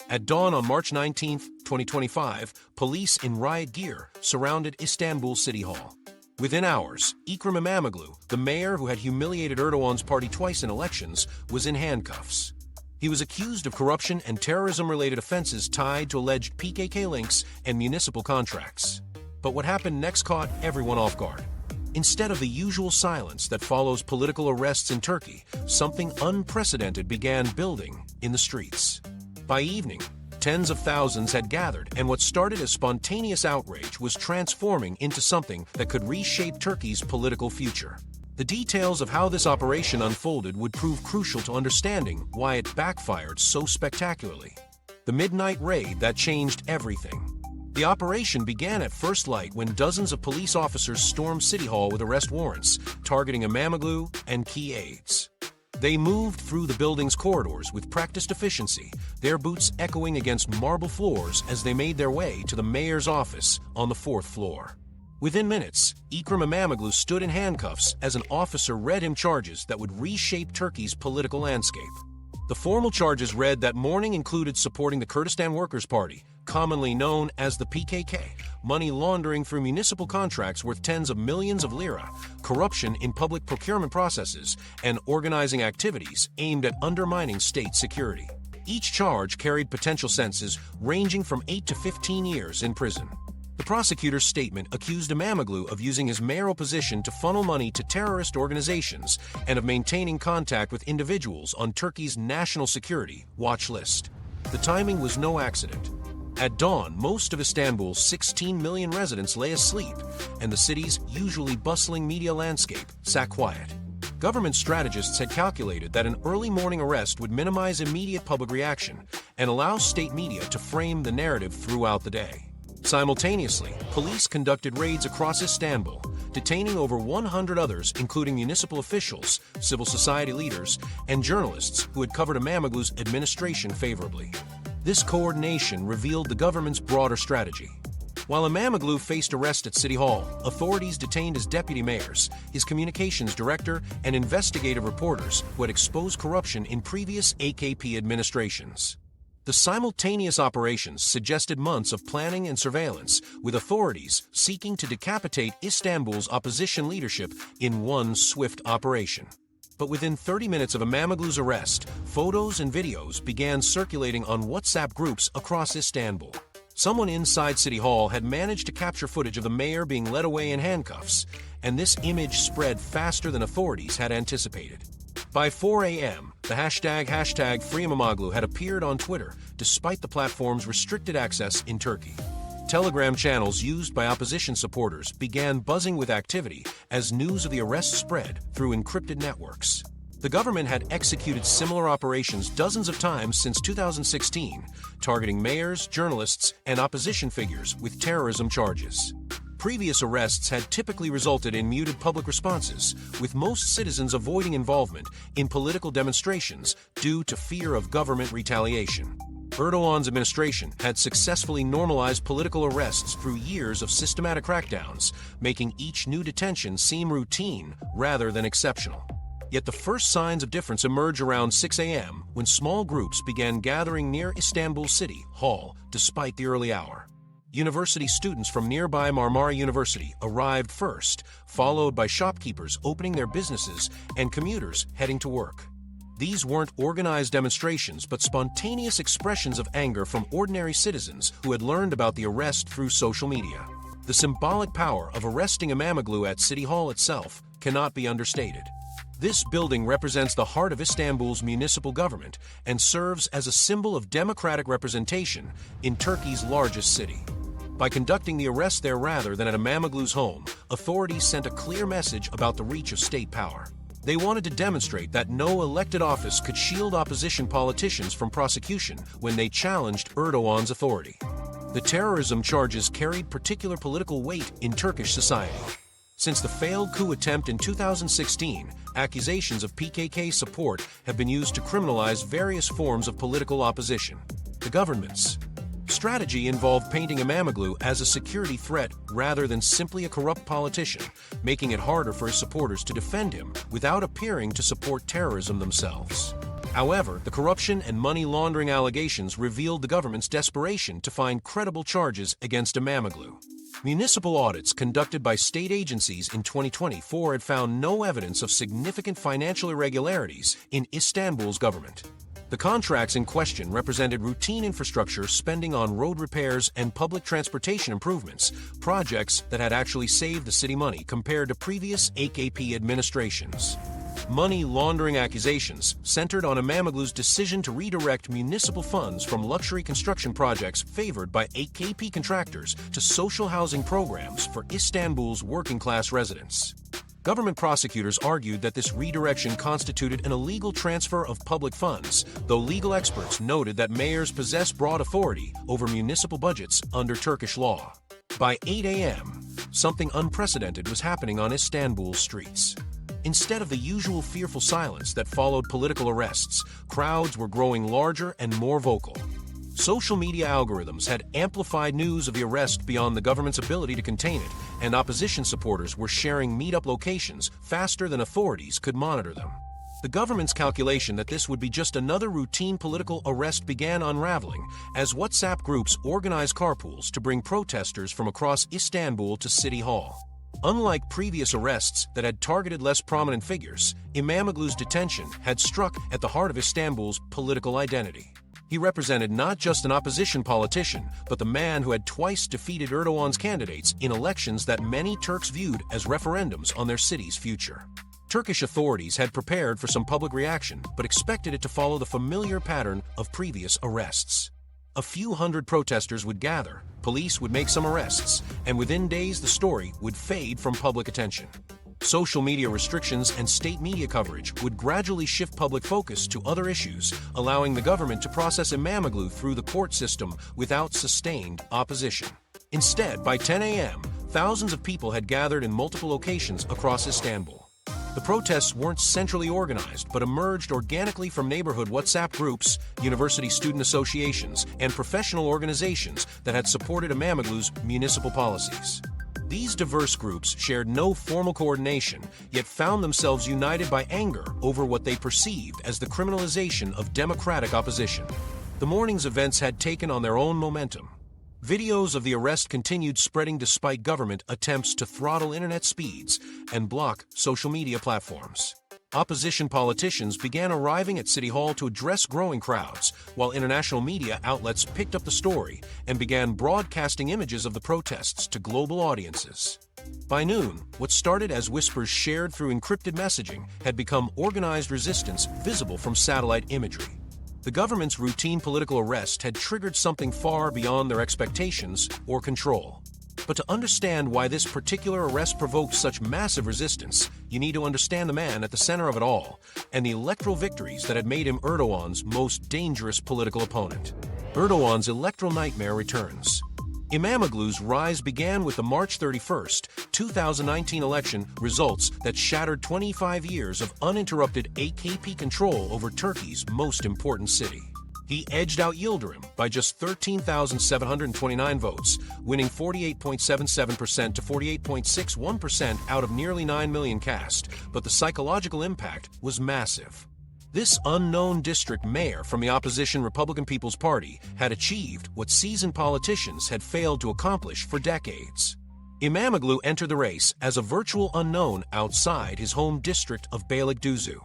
At dawn on March 19, 2025, police in riot gear surrounded Istanbul City Hall. Within hours, Ekrem İmamoğlu, the mayor who had humiliated Erdogan's party twice in elections, was in handcuffs. He was accused of corruption and terrorism-related offenses tied to alleged PKK links and municipal contracts. But what happened next caught everyone off guard. Instead of the usual silence that follows political arrests in Turkey, something unprecedented began building in the streets. By evening, tens of thousands had gathered, and what started as spontaneous outrage was transforming into something that could reshape Turkey's political future. The details of how this operation unfolded would prove crucial to understanding why it backfired so spectacularly. The midnight raid that changed everything. The operation began at first light when dozens of police officers stormed City Hall with arrest warrants, targeting İmamoğlu and key aides. They moved through the building's corridors with practiced efficiency, their boots echoing against marble floors as they made their way to the mayor's office on the 4th floor. Within minutes, Ekrem İmamoğlu stood in handcuffs as an officer read him charges that would reshape Turkey's political landscape. The formal charges read that morning included supporting the Kurdistan Workers' Party, commonly known as the PKK, money laundering through municipal contracts worth tens of millions of lira, corruption in public procurement processes, and organizing activities aimed at undermining state security. Each charge carried potential sentences ranging from 8 to 15 years in prison. The prosecutor's statement accused İmamoğlu of using his mayoral position to funnel money to terrorist organizations and of maintaining contact with individuals on Turkey's national security watch list. The timing was no accident. At dawn, most of Istanbul's 16 million residents lay asleep, and the city's usually bustling media landscape sat quiet. Government strategists had calculated that an early morning arrest would minimize immediate public reaction and allow state media to frame the narrative throughout the day. Simultaneously, police conducted raids across Istanbul, detaining over 100 others, including municipal officials, civil society leaders, and journalists who had covered İmamoğlu's administration favorably. This coordination revealed the government's broader strategy. While İmamoğlu faced arrest at City Hall, authorities detained his deputy mayors, his communications director, and investigative reporters who had exposed corruption in previous AKP administrations. The simultaneous operations suggested months of planning and surveillance, with authorities seeking to decapitate Istanbul's opposition leadership in one swift operation. But within 30 minutes of İmamoğlu's arrest, photos and videos began circulating on WhatsApp groups across Istanbul. Someone inside City Hall had managed to capture footage of the mayor being led away in handcuffs, and this image spread faster than authorities had anticipated. By 4 a.m., the hashtag #FreeImamoglu had appeared on Twitter, despite the platform's restricted access in Turkey. Telegram channels used by opposition supporters began buzzing with activity as news of the arrest spread through encrypted networks. The government had executed similar operations dozens of times since 2016, targeting mayors, journalists, and opposition figures with terrorism charges. Previous arrests had typically resulted in muted public responses, with most citizens avoiding involvement in political demonstrations due to fear of government retaliation. Erdogan's administration had successfully normalized political arrests through years of systematic crackdowns, making each new detention seem routine rather than exceptional. Yet the first signs of difference emerged around 6 a.m. when small groups began gathering near Istanbul City Hall despite the early hour. University students from nearby Marmara University arrived first, followed by shopkeepers opening their businesses and commuters heading to work. These weren't organized demonstrations, but spontaneous expressions of anger from ordinary citizens who had learned about the arrest through social media. The symbolic power of arresting İmamoğlu at City Hall itself cannot be understated. This building represents the heart of Istanbul's municipal government and serves as a symbol of democratic representation in Turkey's largest city. By conducting the arrest there rather than at İmamoğlu's home, authorities sent a clear message about the reach of state power. They wanted to demonstrate that no elected office could shield opposition politicians from prosecution when they challenged Erdogan's authority. The terrorism charges carried particular political weight in Turkish society. Since the failed coup attempt in 2016, accusations of PKK support have been used to criminalize various forms of political opposition. The government's strategy involved painting İmamoğlu as a security threat rather than simply a corrupt politician, making it harder for his supporters to defend him without appearing to support terrorism themselves. However, the corruption and money laundering allegations revealed the government's desperation to find credible charges against İmamoğlu. Municipal audits conducted by state agencies in 2024 had found no evidence of significant financial irregularities in Istanbul's government. The contracts in question represented routine infrastructure spending on road repairs and public transportation improvements, projects that had actually saved the city money compared to previous AKP administrations. Money laundering accusations centered on İmamoğlu's decision to redirect municipal funds from luxury construction projects favored by AKP contractors to social housing programs for Istanbul's working-class residents. Government prosecutors argued that this redirection constituted an illegal transfer of public funds, though legal experts noted that mayors possess broad authority over municipal budgets under Turkish law. By 8 a.m., something unprecedented was happening on Istanbul's streets. Instead of the usual fearful silence that followed political arrests, crowds were growing larger and more vocal. Social media algorithms had amplified news of the arrest beyond the government's ability to contain it, and opposition supporters were sharing meet-up locations faster than authorities could monitor them. The government's calculation that this would be just another routine political arrest began unraveling as WhatsApp groups organized carpools to bring protesters from across Istanbul to City Hall. Unlike previous arrests that had targeted less prominent figures, İmamoğlu's detention had struck at the heart of Istanbul's political identity. He represented not just an opposition politician, but the man who had twice defeated Erdogan's candidates in elections that many Turks viewed as referendums on their city's future. Turkish authorities had prepared for some public reaction, but expected it to follow the familiar pattern of previous arrests. A few hundred protesters would gather, police would make some arrests, and within days the story would fade from public attention. Social media restrictions and state media coverage would gradually shift public focus to other issues, allowing the government to process İmamoğlu through the court system without sustained opposition. Instead, by 10 a.m., thousands of people had gathered in multiple locations across Istanbul. The protests weren't centrally organized, but emerged organically from neighborhood WhatsApp groups, university student associations, and professional organizations that had supported İmamoğlu's municipal policies. These diverse groups shared no formal coordination, yet found themselves united by anger over what they perceived as the criminalization of democratic opposition. The morning's events had taken on their own momentum. Videos of the arrest continued spreading despite government attempts to throttle internet speeds and block social media platforms. Opposition politicians began arriving at City Hall to address growing crowds, while international media outlets picked up the story and began broadcasting images of the protests to global audiences. By noon, what started as whispers shared through encrypted messaging had become organized resistance visible from satellite imagery. The government's routine political arrest had triggered something far beyond their expectations or control. But to understand why this particular arrest provoked such massive resistance, you need to understand the man at the center of it all, and the electoral victories that had made him Erdogan's most dangerous political opponent. Erdogan's electoral nightmare returns. İmamoğlu's rise began with the March 31, 2019 election results that shattered 25 years of uninterrupted AKP control over Turkey's most important city. He edged out Yildirim by just 13,729 votes, winning 48.77% to 48.61% out of nearly 9 million cast, but the psychological impact was massive. This unknown district mayor from the opposition Republican People's Party had achieved what seasoned politicians had failed to accomplish for decades. İmamoğlu entered the race as a virtual unknown outside his home district of Beylikdüzü.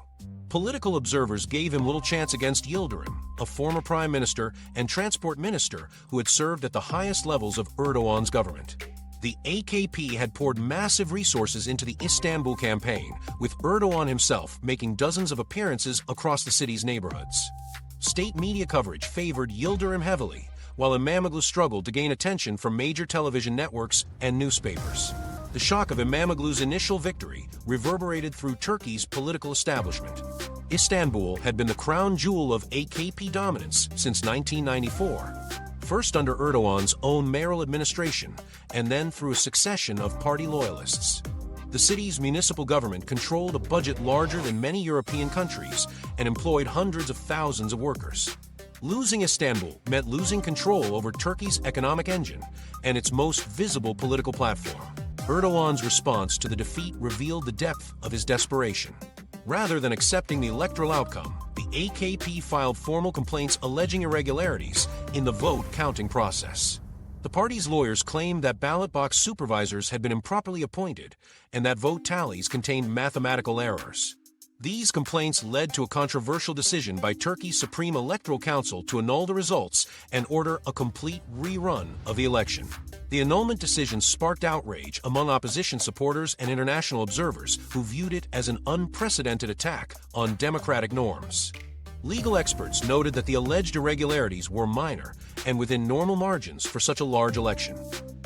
Political observers gave him little chance against Yildirim, a former prime minister and transport minister who had served at the highest levels of Erdogan's government. The AKP had poured massive resources into the Istanbul campaign, with Erdogan himself making dozens of appearances across the city's neighborhoods. State media coverage favored Yildirim heavily, while İmamoğlu struggled to gain attention from major television networks and newspapers. The shock of İmamoğlu's initial victory reverberated through Turkey's political establishment. Istanbul had been the crown jewel of AKP dominance since 1994, first under Erdogan's own mayoral administration, and then through a succession of party loyalists. The city's municipal government controlled a budget larger than many European countries and employed hundreds of thousands of workers. Losing Istanbul meant losing control over Turkey's economic engine and its most visible political platform. Erdogan's response to the defeat revealed the depth of his desperation. Rather than accepting the electoral outcome, the AKP filed formal complaints alleging irregularities in the vote counting process. The party's lawyers claimed that ballot box supervisors had been improperly appointed and that vote tallies contained mathematical errors. These complaints led to a controversial decision by Turkey's Supreme Electoral Council to annul the results and order a complete rerun of the election. The annulment decision sparked outrage among opposition supporters and international observers who viewed it as an unprecedented attack on democratic norms. Legal experts noted that the alleged irregularities were minor and within normal margins for such a large election.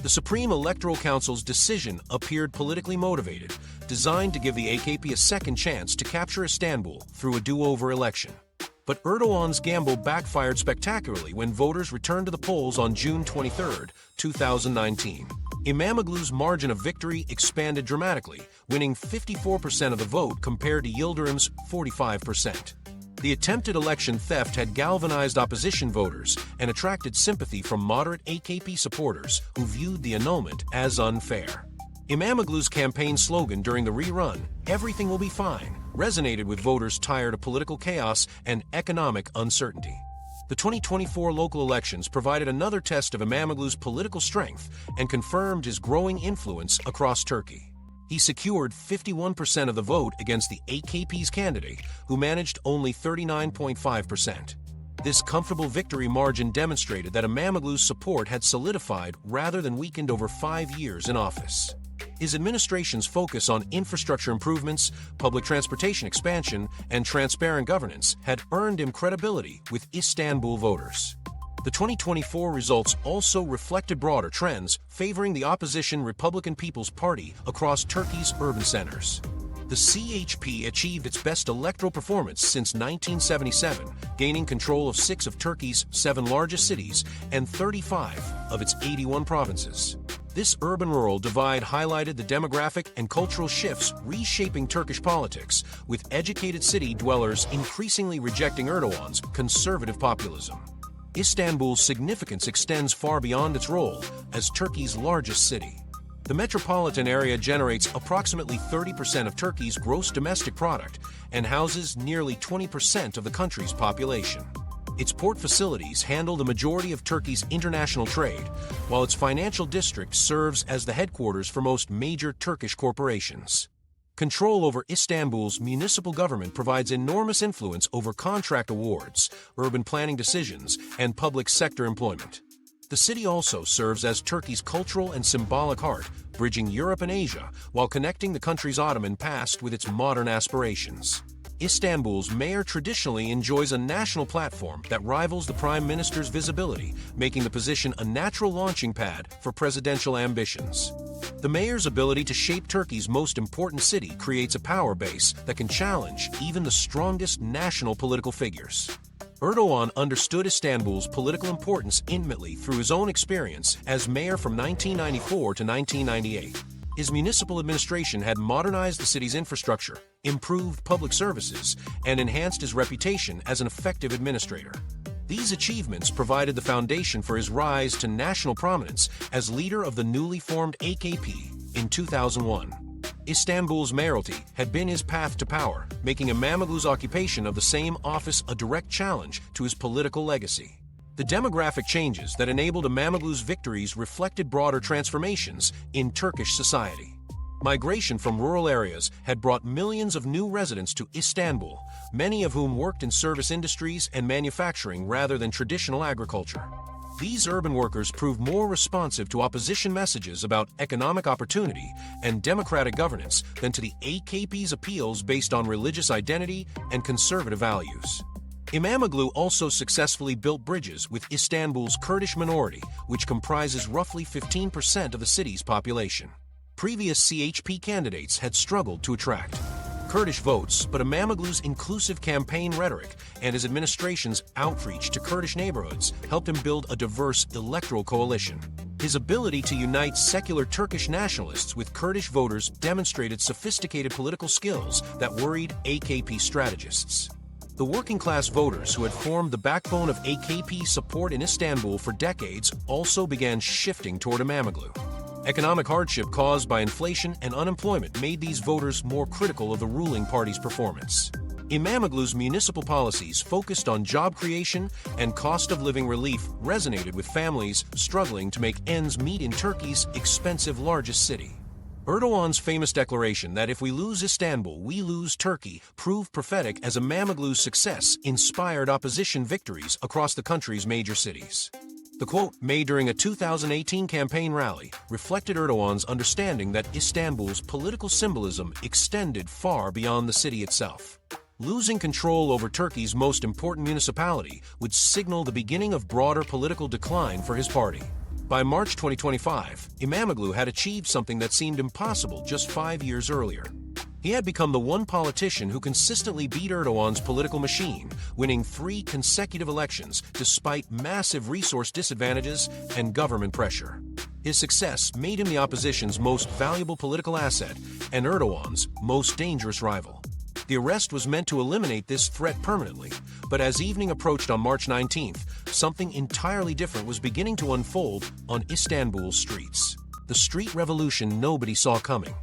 The Supreme Electoral Council's decision appeared politically motivated, designed to give the AKP a second chance to capture Istanbul through a do-over election. But Erdoğan's gamble backfired spectacularly when voters returned to the polls on June 23, 2019. İmamoğlu's margin of victory expanded dramatically, winning 54% of the vote compared to Yıldırım's 45%. The attempted election theft had galvanized opposition voters and attracted sympathy from moderate AKP supporters who viewed the annulment as unfair. İmamoğlu's campaign slogan during the rerun, "Everything will be fine," resonated with voters tired of political chaos and economic uncertainty. The 2024 local elections provided another test of İmamoğlu's political strength and confirmed his growing influence across Turkey. He secured 51% of the vote against the AKP's candidate, who managed only 39.5%. This comfortable victory margin demonstrated that İmamoğlu's support had solidified rather than weakened over 5 years in office. His administration's focus on infrastructure improvements, public transportation expansion, and transparent governance had earned him credibility with Istanbul voters. The 2024 results also reflected broader trends favoring the opposition Republican People's Party across Turkey's urban centers. The CHP achieved its best electoral performance since 1977, gaining control of 6 of Turkey's 7 largest cities and 35 of its 81 provinces. This urban-rural divide highlighted the demographic and cultural shifts reshaping Turkish politics, with educated city dwellers increasingly rejecting Erdoğan's conservative populism. Istanbul's significance extends far beyond its role as Turkey's largest city. The metropolitan area generates approximately 30% of Turkey's gross domestic product and houses nearly 20% of the country's population. Its port facilities handle the majority of Turkey's international trade, while its financial district serves as the headquarters for most major Turkish corporations. Control over Istanbul's municipal government provides enormous influence over contract awards, urban planning decisions, and public sector employment. The city also serves as Turkey's cultural and symbolic heart, bridging Europe and Asia while connecting the country's Ottoman past with its modern aspirations. Istanbul's mayor traditionally enjoys a national platform that rivals the prime minister's visibility, making the position a natural launching pad for presidential ambitions. The mayor's ability to shape Turkey's most important city creates a power base that can challenge even the strongest national political figures. Erdoğan understood Istanbul's political importance intimately through his own experience as mayor from 1994 to 1998. His municipal administration had modernized the city's infrastructure, improved public services, and enhanced his reputation as an effective administrator. These achievements provided the foundation for his rise to national prominence as leader of the newly formed AKP in 2001. Istanbul's mayoralty had been his path to power, making İmamoğlu's occupation of the same office a direct challenge to his political legacy. The demographic changes that enabled İmamoğlu's victories reflected broader transformations in Turkish society. Migration from rural areas had brought millions of new residents to Istanbul, many of whom worked in service industries and manufacturing rather than traditional agriculture. These urban workers proved more responsive to opposition messages about economic opportunity and democratic governance than to the AKP's appeals based on religious identity and conservative values. İmamoğlu also successfully built bridges with Istanbul's Kurdish minority, which comprises roughly 15% of the city's population. Previous CHP candidates had struggled to attract Kurdish votes, but İmamoğlu's inclusive campaign rhetoric and his administration's outreach to Kurdish neighborhoods helped him build a diverse electoral coalition. His ability to unite secular Turkish nationalists with Kurdish voters demonstrated sophisticated political skills that worried AKP strategists. The working-class voters who had formed the backbone of AKP support in Istanbul for decades also began shifting toward İmamoğlu. Economic hardship caused by inflation and unemployment made these voters more critical of the ruling party's performance. İmamoğlu's municipal policies focused on job creation and cost-of-living relief resonated with families struggling to make ends meet in Turkey's expensive largest city. Erdogan's famous declaration that if we lose Istanbul, we lose Turkey proved prophetic as İmamoğlu's success inspired opposition victories across the country's major cities. The quote, made during a 2018 campaign rally, reflected Erdogan's understanding that Istanbul's political symbolism extended far beyond the city itself. Losing control over Turkey's most important municipality would signal the beginning of broader political decline for his party. By March 2025, İmamoğlu had achieved something that seemed impossible just 5 years earlier. He had become the one politician who consistently beat Erdogan's political machine, winning 3 consecutive elections despite massive resource disadvantages and government pressure. His success made him the opposition's most valuable political asset and Erdogan's most dangerous rival. The arrest was meant to eliminate this threat permanently, but as evening approached on March 19th, something entirely different was beginning to unfold on Istanbul's streets. The street revolution nobody saw coming.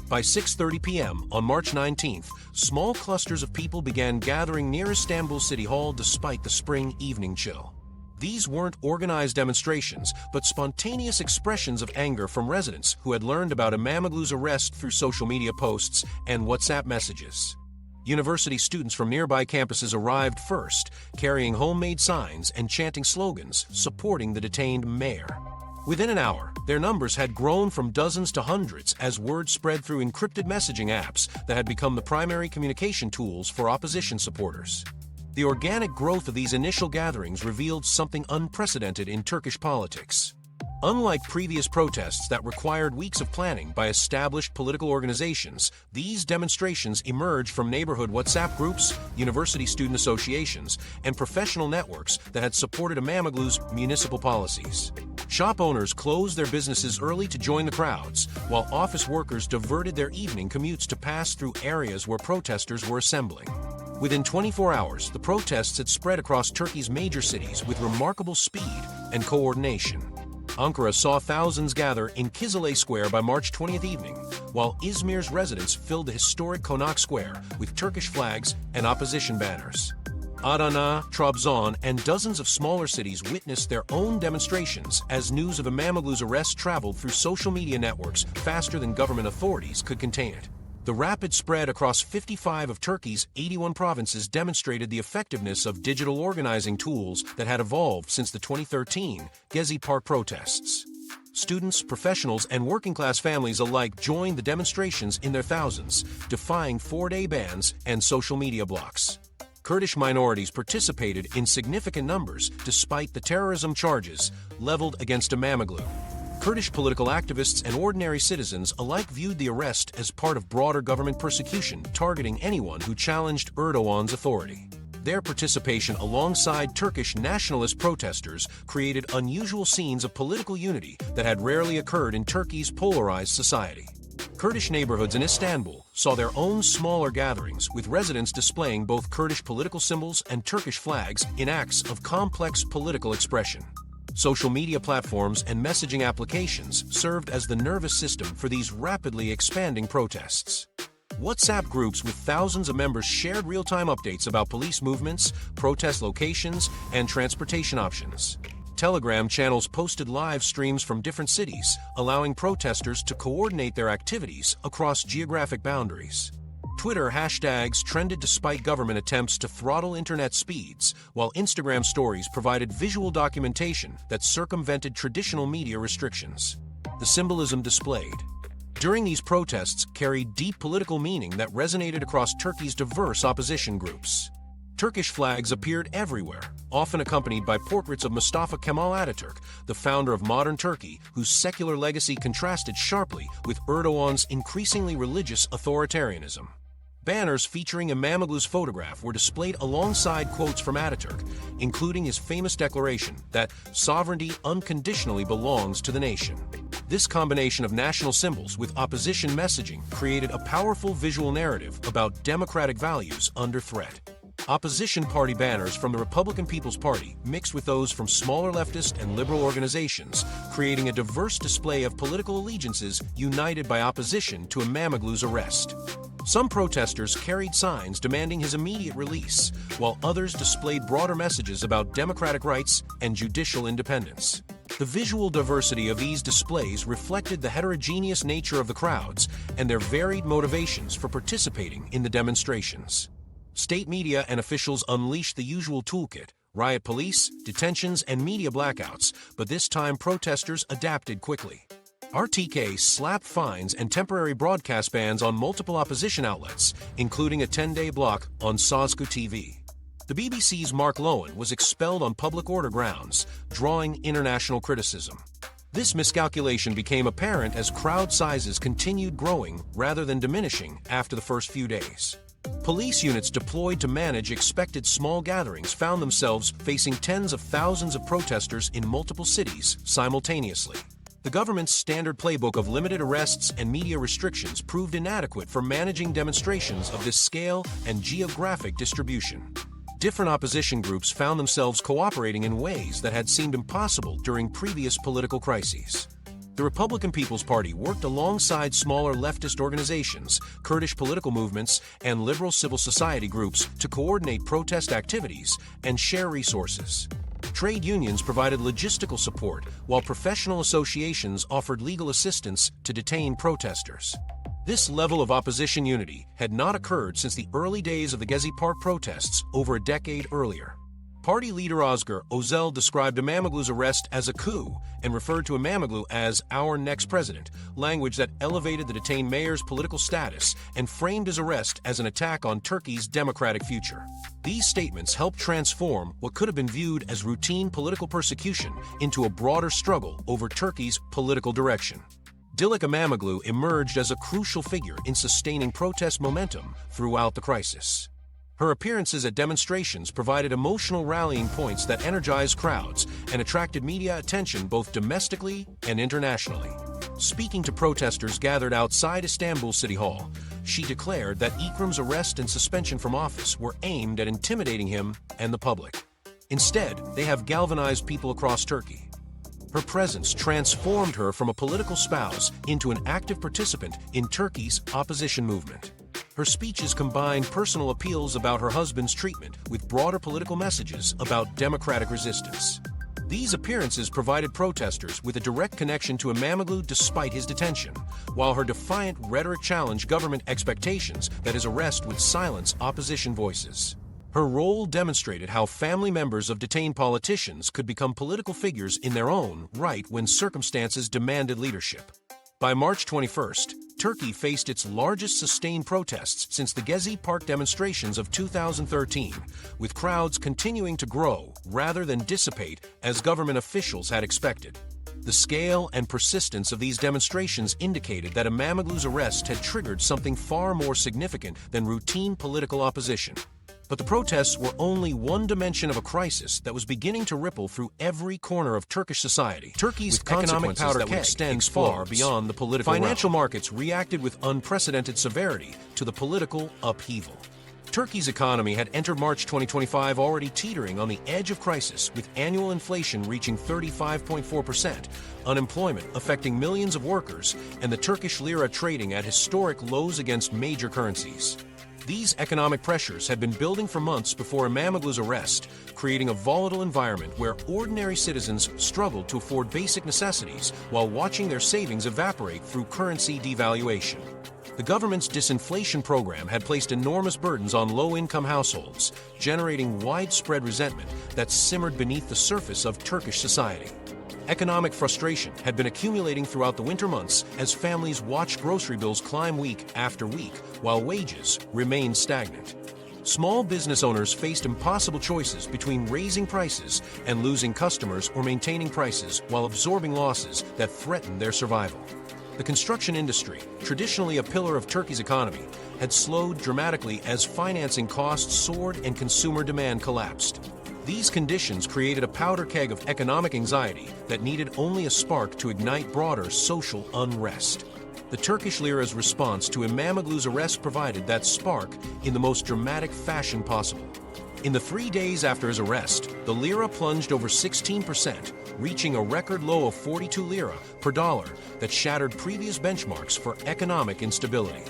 By 6:30 p.m. on March 19th, small clusters of people began gathering near Istanbul City Hall despite the spring evening chill. These weren't organized demonstrations, but spontaneous expressions of anger from residents who had learned about İmamoğlu's arrest through social media posts and WhatsApp messages. University students from nearby campuses arrived first, carrying homemade signs and chanting slogans supporting the detained mayor. Within an hour, their numbers had grown from dozens to hundreds as word spread through encrypted messaging apps that had become the primary communication tools for opposition supporters. The organic growth of these initial gatherings revealed something unprecedented in Turkish politics. Unlike previous protests that required weeks of planning by established political organizations, these demonstrations emerged from neighborhood WhatsApp groups, university student associations, and professional networks that had supported İmamoğlu's municipal policies. Shop owners closed their businesses early to join the crowds, while office workers diverted their evening commutes to pass through areas where protesters were assembling. Within 24 hours, the protests had spread across Turkey's major cities with remarkable speed and coordination. Ankara saw thousands gather in Kizilay Square by March 20th evening, while Izmir's residents filled the historic Konak Square with Turkish flags and opposition banners. Adana, Trabzon, and dozens of smaller cities witnessed their own demonstrations as news of İmamoğlu's arrest traveled through social media networks faster than government authorities could contain it. The rapid spread across 55 of Turkey's 81 provinces demonstrated the effectiveness of digital organizing tools that had evolved since the 2013 Gezi Park protests. Students, professionals, and working-class families alike joined the demonstrations in their thousands, defying 4-day bans and social media blocks. Kurdish minorities participated in significant numbers despite the terrorism charges leveled against İmamoğlu. Kurdish political activists and ordinary citizens alike viewed the arrest as part of broader government persecution targeting anyone who challenged Erdogan's authority. Their participation alongside Turkish nationalist protesters created unusual scenes of political unity that had rarely occurred in Turkey's polarized society. Kurdish neighborhoods in Istanbul saw their own smaller gatherings, with residents displaying both Kurdish political symbols and Turkish flags in acts of complex political expression. Social media platforms and messaging applications served as the nervous system for these rapidly expanding protests. WhatsApp groups with thousands of members shared real-time updates about police movements, protest locations, and transportation options. Telegram channels posted live streams from different cities, allowing protesters to coordinate their activities across geographic boundaries. Twitter hashtags trended despite government attempts to throttle internet speeds, while Instagram stories provided visual documentation that circumvented traditional media restrictions. The symbolism displayed during these protests carried deep political meaning that resonated across Turkey's diverse opposition groups. Turkish flags appeared everywhere, often accompanied by portraits of Mustafa Kemal Atatürk, the founder of modern Turkey, whose secular legacy contrasted sharply with Erdogan's increasingly religious authoritarianism. Banners featuring İmamoğlu's photograph were displayed alongside quotes from Atatürk, including his famous declaration that sovereignty unconditionally belongs to the nation. This combination of national symbols with opposition messaging created a powerful visual narrative about democratic values under threat. Opposition party banners from the Republican People's Party mixed with those from smaller leftist and liberal organizations, creating a diverse display of political allegiances united by opposition to Imamoglu's arrest. Some protesters carried signs demanding his immediate release, while others displayed broader messages about democratic rights and judicial independence. The visual diversity of these displays reflected the heterogeneous nature of the crowds and their varied motivations for participating in the demonstrations. State media and officials unleashed the usual toolkit: riot police, detentions, and media blackouts, but this time protesters adapted quickly. RTK slapped fines and temporary broadcast bans on multiple opposition outlets, including a 10-day block on Sözcü TV. The BBC's Mark Lowen was expelled on public order grounds, drawing international criticism. This miscalculation became apparent as crowd sizes continued growing rather than diminishing after the first few days. Police units deployed to manage expected small gatherings found themselves facing tens of thousands of protesters in multiple cities simultaneously. The government's standard playbook of limited arrests and media restrictions proved inadequate for managing demonstrations of this scale and geographic distribution. Different opposition groups found themselves cooperating in ways that had seemed impossible during previous political crises. The Republican People's Party worked alongside smaller leftist organizations, Kurdish political movements, and liberal civil society groups to coordinate protest activities and share resources. Trade unions provided logistical support, while professional associations offered legal assistance to detained protesters. This level of opposition unity had not occurred since the early days of the Gezi Park protests over a decade earlier. Party leader Özgür Özel described Imamoglu's arrest as a coup and referred to Imamoglu as "our next president," language that elevated the detained mayor's political status and framed his arrest as an attack on Turkey's democratic future. These statements helped transform what could have been viewed as routine political persecution into a broader struggle over Turkey's political direction. Dilik Imamoglu emerged as a crucial figure in sustaining protest momentum throughout the crisis. Her appearances at demonstrations provided emotional rallying points that energized crowds and attracted media attention both domestically and internationally. Speaking to protesters gathered outside Istanbul City Hall, she declared that Ekrem's arrest and suspension from office were aimed at intimidating him and the public. Instead, they have galvanized people across Turkey. Her presence transformed her from a political spouse into an active participant in Turkey's opposition movement. Her speeches combined personal appeals about her husband's treatment with broader political messages about democratic resistance. These appearances provided protesters with a direct connection to Imamoglu despite his detention, while her defiant rhetoric challenged government expectations that his arrest would silence opposition voices. Her role demonstrated how family members of detained politicians could become political figures in their own right when circumstances demanded leadership. By March 21st, Turkey faced its largest sustained protests since the Gezi Park demonstrations of 2013, with crowds continuing to grow rather than dissipate as government officials had expected. The scale and persistence of these demonstrations indicated that Imamoglu's arrest had triggered something far more significant than routine political opposition. But the protests were only one dimension of a crisis that was beginning to ripple through every corner of Turkish society. Turkey's economic powder keg extends far beyond the political realm. Financial markets reacted with unprecedented severity to the political upheaval. Turkey's economy had entered March 2025 already teetering on the edge of crisis, with annual inflation reaching 35.4%, unemployment affecting millions of workers, and the Turkish lira trading at historic lows against major currencies. These economic pressures had been building for months before Imamoglu's arrest, creating a volatile environment where ordinary citizens struggled to afford basic necessities while watching their savings evaporate through currency devaluation. The government's disinflation program had placed enormous burdens on low-income households, generating widespread resentment that simmered beneath the surface of Turkish society. Economic frustration had been accumulating throughout the winter months as families watched grocery bills climb week after week while wages remained stagnant. Small business owners faced impossible choices between raising prices and losing customers or maintaining prices while absorbing losses that threatened their survival. The construction industry, traditionally a pillar of Turkey's economy, had slowed dramatically as financing costs soared and consumer demand collapsed. These conditions created a powder keg of economic anxiety that needed only a spark to ignite broader social unrest. The Turkish lira's response to Imamoglu's arrest provided that spark in the most dramatic fashion possible. In the 3 days after his arrest, the lira plunged over 16%, reaching a record low of 42 lira per dollar that shattered previous benchmarks for economic instability.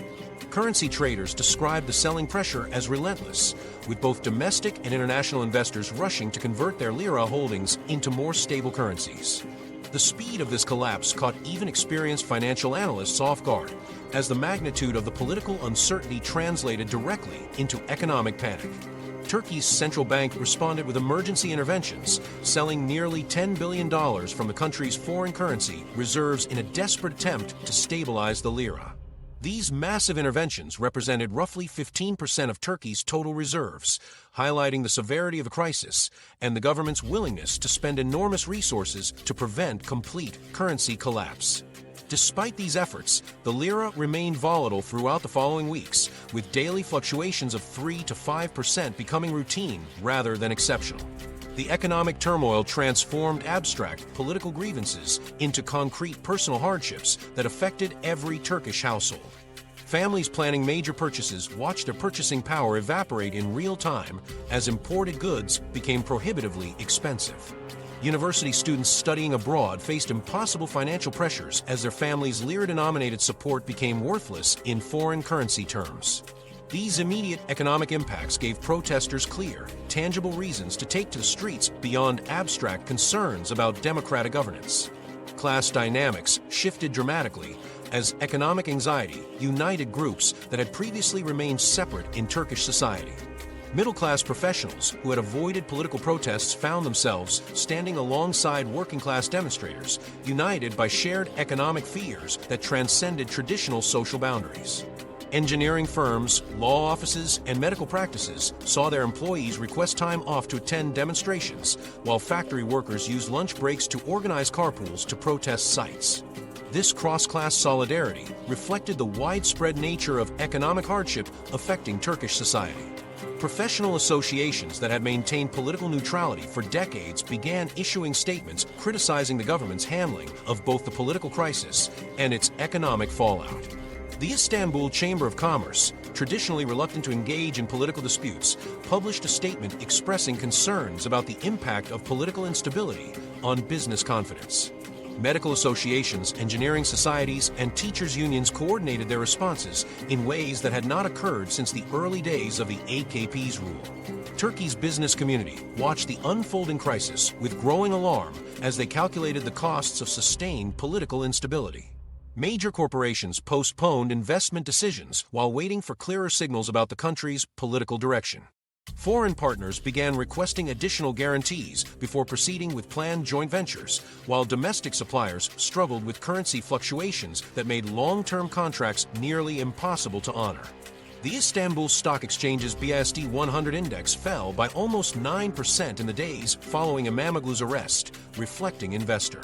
Currency traders described the selling pressure as relentless, with both domestic and international investors rushing to convert their lira holdings into more stable currencies. The speed of this collapse caught even experienced financial analysts off guard, as the magnitude of the political uncertainty translated directly into economic panic. Turkey's central bank responded with emergency interventions, selling nearly $10 billion from the country's foreign currency reserves in a desperate attempt to stabilize the lira. These massive interventions represented roughly 15% of Turkey's total reserves, highlighting the severity of the crisis and the government's willingness to spend enormous resources to prevent complete currency collapse. Despite these efforts, the lira remained volatile throughout the following weeks, with daily fluctuations of 3 to 5% becoming routine rather than exceptional. The economic turmoil transformed abstract political grievances into concrete personal hardships that affected every Turkish household. Families planning major purchases watched their purchasing power evaporate in real time as imported goods became prohibitively expensive. University students studying abroad faced impossible financial pressures as their families' lira-denominated support became worthless in foreign currency terms. These immediate economic impacts gave protesters clear, tangible reasons to take to the streets beyond abstract concerns about democratic governance. Class dynamics shifted dramatically as economic anxiety united groups that had previously remained separate in Turkish society. Middle-class professionals who had avoided political protests found themselves standing alongside working-class demonstrators, united by shared economic fears that transcended traditional social boundaries. Engineering firms, law offices, and medical practices saw their employees request time off to attend demonstrations, while factory workers used lunch breaks to organize carpools to protest sites. This cross-class solidarity reflected the widespread nature of economic hardship affecting Turkish society. Professional associations that had maintained political neutrality for decades began issuing statements criticizing the government's handling of both the political crisis and its economic fallout. The Istanbul Chamber of Commerce, traditionally reluctant to engage in political disputes, published a statement expressing concerns about the impact of political instability on business confidence. Medical associations, engineering societies, and teachers' unions coordinated their responses in ways that had not occurred since the early days of the AKP's rule. Turkey's business community watched the unfolding crisis with growing alarm as they calculated the costs of sustained political instability. Major corporations postponed investment decisions while waiting for clearer signals about the country's political direction. Foreign partners began requesting additional guarantees before proceeding with planned joint ventures, while domestic suppliers struggled with currency fluctuations that made long-term contracts nearly impossible to honor. The Istanbul Stock Exchange's BIST 100 index fell by almost 9% in the days following Imamoglu's arrest, reflecting investor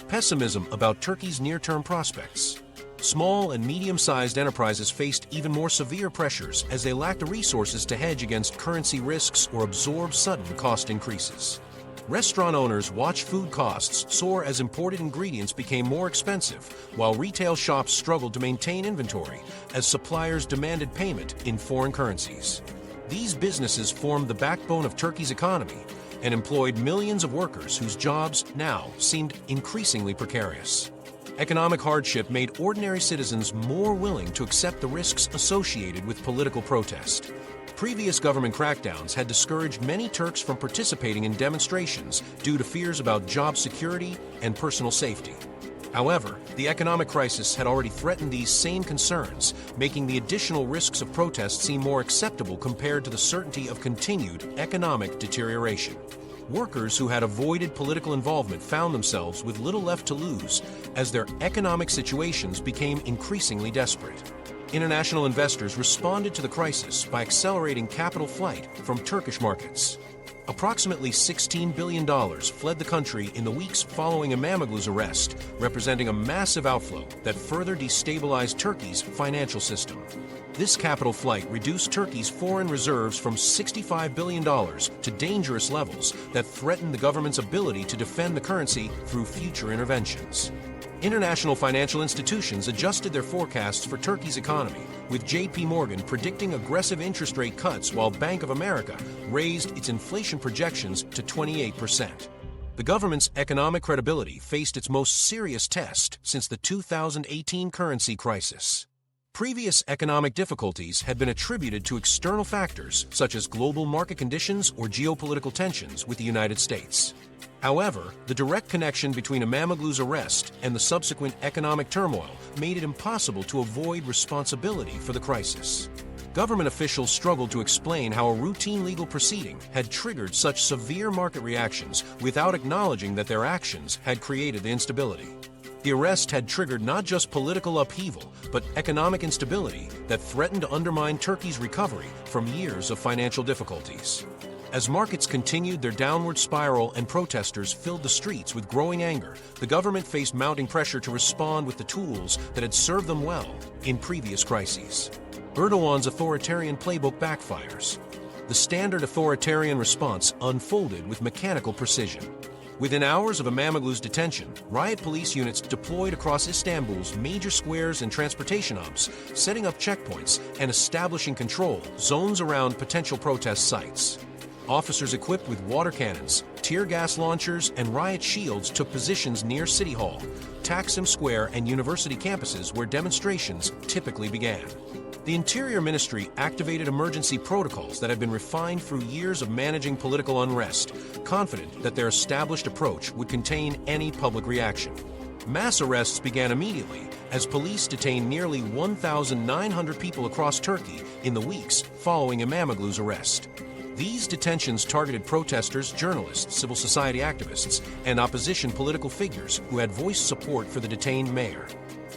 pessimism about Turkey's near-term prospects. Small and medium-sized enterprises faced even more severe pressures as they lacked the resources to hedge against currency risks or absorb sudden cost increases. Restaurant owners watched food costs soar as imported ingredients became more expensive, while retail shops struggled to maintain inventory as suppliers demanded payment in foreign currencies. These businesses formed the backbone of Turkey's economy and employed millions of workers whose jobs now seemed increasingly precarious. Economic hardship made ordinary citizens more willing to accept the risks associated with political protest. Previous government crackdowns had discouraged many Turks from participating in demonstrations due to fears about job security and personal safety. However, the economic crisis had already threatened these same concerns, making the additional risks of protest seem more acceptable compared to the certainty of continued economic deterioration. Workers who had avoided political involvement found themselves with little left to lose as their economic situations became increasingly desperate. International investors responded to the crisis by accelerating capital flight from Turkish markets. Approximately $16 billion fled the country in the weeks following Imamoglu's arrest, representing a massive outflow that further destabilized Turkey's financial system. This capital flight reduced Turkey's foreign reserves from $65 billion to dangerous levels that threatened the government's ability to defend the currency through future interventions. International financial institutions adjusted their forecasts for Turkey's economy, with J.P. Morgan predicting aggressive interest rate cuts while Bank of America raised its inflation projections to 28%. The government's economic credibility faced its most serious test since the 2018 currency crisis. Previous economic difficulties had been attributed to external factors such as global market conditions or geopolitical tensions with the United States. However, the direct connection between İmamoğlu's arrest and the subsequent economic turmoil made it impossible to avoid responsibility for the crisis. Government officials struggled to explain how a routine legal proceeding had triggered such severe market reactions without acknowledging that their actions had created the instability. The arrest had triggered not just political upheaval, but economic instability that threatened to undermine Turkey's recovery from years of financial difficulties. As markets continued their downward spiral and protesters filled the streets with growing anger, the government faced mounting pressure to respond with the tools that had served them well in previous crises. Erdogan's authoritarian playbook backfires. The standard authoritarian response unfolded with mechanical precision. Within hours of İmamoğlu's detention, riot police units deployed across Istanbul's major squares and transportation hubs, setting up checkpoints and establishing control zones around potential protest sites. Officers equipped with water cannons, tear gas launchers, and riot shields took positions near City Hall, Taksim Square, and university campuses where demonstrations typically began. The Interior Ministry activated emergency protocols that had been refined through years of managing political unrest, confident that their established approach would contain any public reaction. Mass arrests began immediately as police detained nearly 1,900 people across Turkey in the weeks following İmamoğlu's arrest. These detentions targeted protesters, journalists, civil society activists, and opposition political figures who had voiced support for the detained mayor.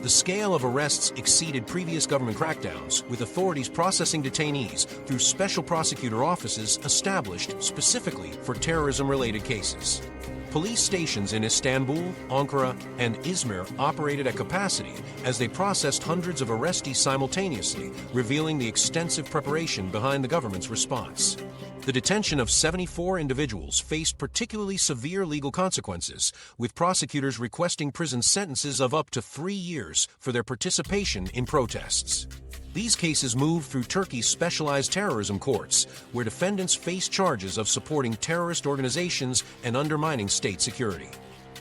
The scale of arrests exceeded previous government crackdowns, with authorities processing detainees through special prosecutor offices established specifically for terrorism-related cases. Police stations in Istanbul, Ankara, and Izmir operated at capacity as they processed hundreds of arrestees simultaneously, revealing the extensive preparation behind the government's response. The detention of 74 individuals faced particularly severe legal consequences, with prosecutors requesting prison sentences of up to 3 years for their participation in protests. These cases moved through Turkey's specialized terrorism courts, where defendants face charges of supporting terrorist organizations and undermining state security.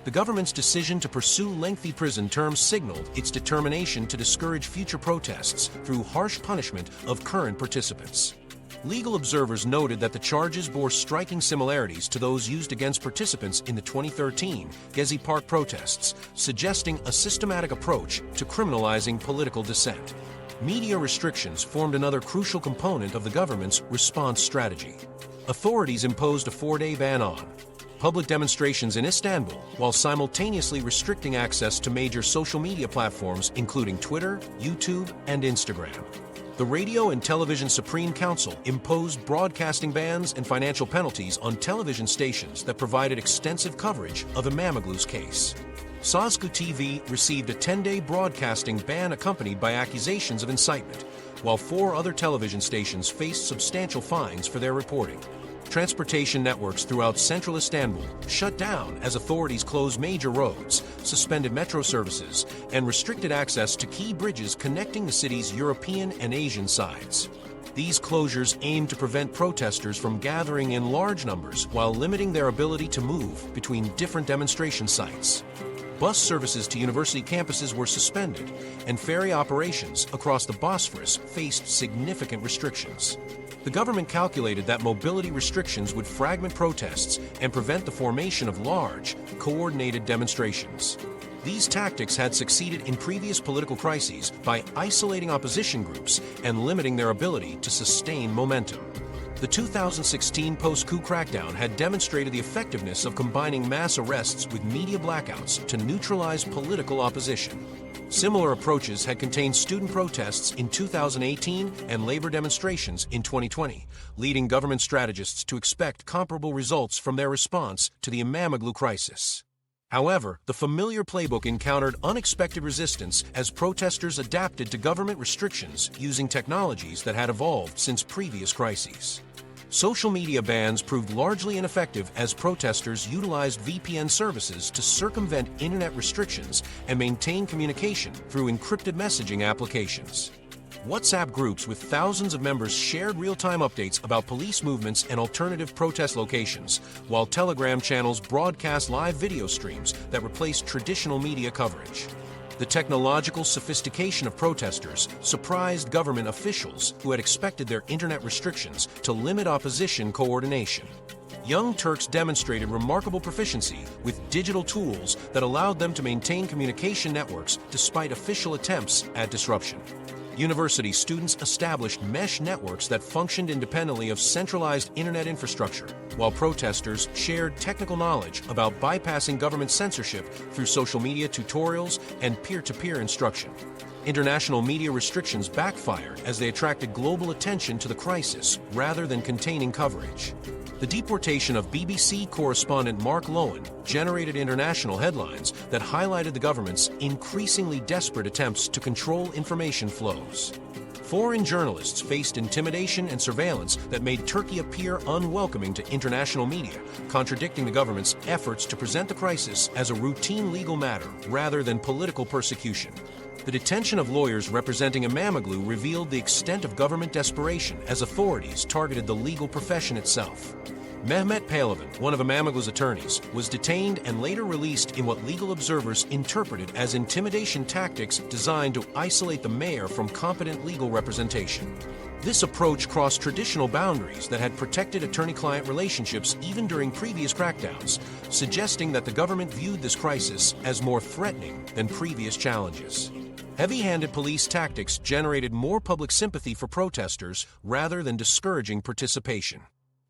The government's decision to pursue lengthy prison terms signaled its determination to discourage future protests through harsh punishment of current participants. Legal observers noted that the charges bore striking similarities to those used against participants in the 2013 Gezi Park protests, suggesting a systematic approach to criminalizing political dissent. Media restrictions formed another crucial component of the government's response strategy. Authorities imposed a 4-day ban on public demonstrations in Istanbul, while simultaneously restricting access to major social media platforms including Twitter, YouTube, and Instagram. The Radio and Television Supreme Council imposed broadcasting bans and financial penalties on television stations that provided extensive coverage of İmamoğlu's case. Sazku TV received a 10-day broadcasting ban accompanied by accusations of incitement, while 4 other television stations faced substantial fines for their reporting. Transportation networks throughout central Istanbul shut down as authorities closed major roads, suspended metro services, and restricted access to key bridges connecting the city's European and Asian sides. These closures aimed to prevent protesters from gathering in large numbers while limiting their ability to move between different demonstration sites. Bus services to university campuses were suspended, and ferry operations across the Bosphorus faced significant restrictions. The government calculated that mobility restrictions would fragment protests and prevent the formation of large, coordinated demonstrations. These tactics had succeeded in previous political crises by isolating opposition groups and limiting their ability to sustain momentum. The 2016 post-coup crackdown had demonstrated the effectiveness of combining mass arrests with media blackouts to neutralize political opposition. Similar approaches had contained student protests in 2018 and labor demonstrations in 2020, leading government strategists to expect comparable results from their response to the İmamoğlu crisis. However, the familiar playbook encountered unexpected resistance as protesters adapted to government restrictions using technologies that had evolved since previous crises. Social media bans proved largely ineffective as protesters utilized VPN services to circumvent internet restrictions and maintain communication through encrypted messaging applications. WhatsApp groups with thousands of members shared real-time updates about police movements and alternative protest locations, while Telegram channels broadcast live video streams that replaced traditional media coverage. The technological sophistication of protesters surprised government officials who had expected their internet restrictions to limit opposition coordination. Young Turks demonstrated remarkable proficiency with digital tools that allowed them to maintain communication networks despite official attempts at disruption. University students established mesh networks that functioned independently of centralized internet infrastructure, while protesters shared technical knowledge about bypassing government censorship through social media tutorials and peer-to-peer instruction. International media restrictions backfired as they attracted global attention to the crisis rather than containing coverage. The deportation of BBC correspondent Mark Lowen generated international headlines that highlighted the government's increasingly desperate attempts to control information flows. Foreign journalists faced intimidation and surveillance that made Turkey appear unwelcoming to international media, contradicting the government's efforts to present the crisis as a routine legal matter rather than political persecution. The detention of lawyers representing imamoglu revealed the extent of government desperation as authorities targeted the legal profession itself. Mehmet Pahlavan, one of Imamoglu's attorneys, was detained and later released in what legal observers interpreted as intimidation tactics designed to isolate the mayor from competent legal representation. This approach crossed traditional boundaries that had protected attorney-client relationships even during previous crackdowns, suggesting that the government viewed this crisis as more threatening than previous challenges. Heavy-handed police tactics generated more public sympathy for protesters rather than discouraging participation.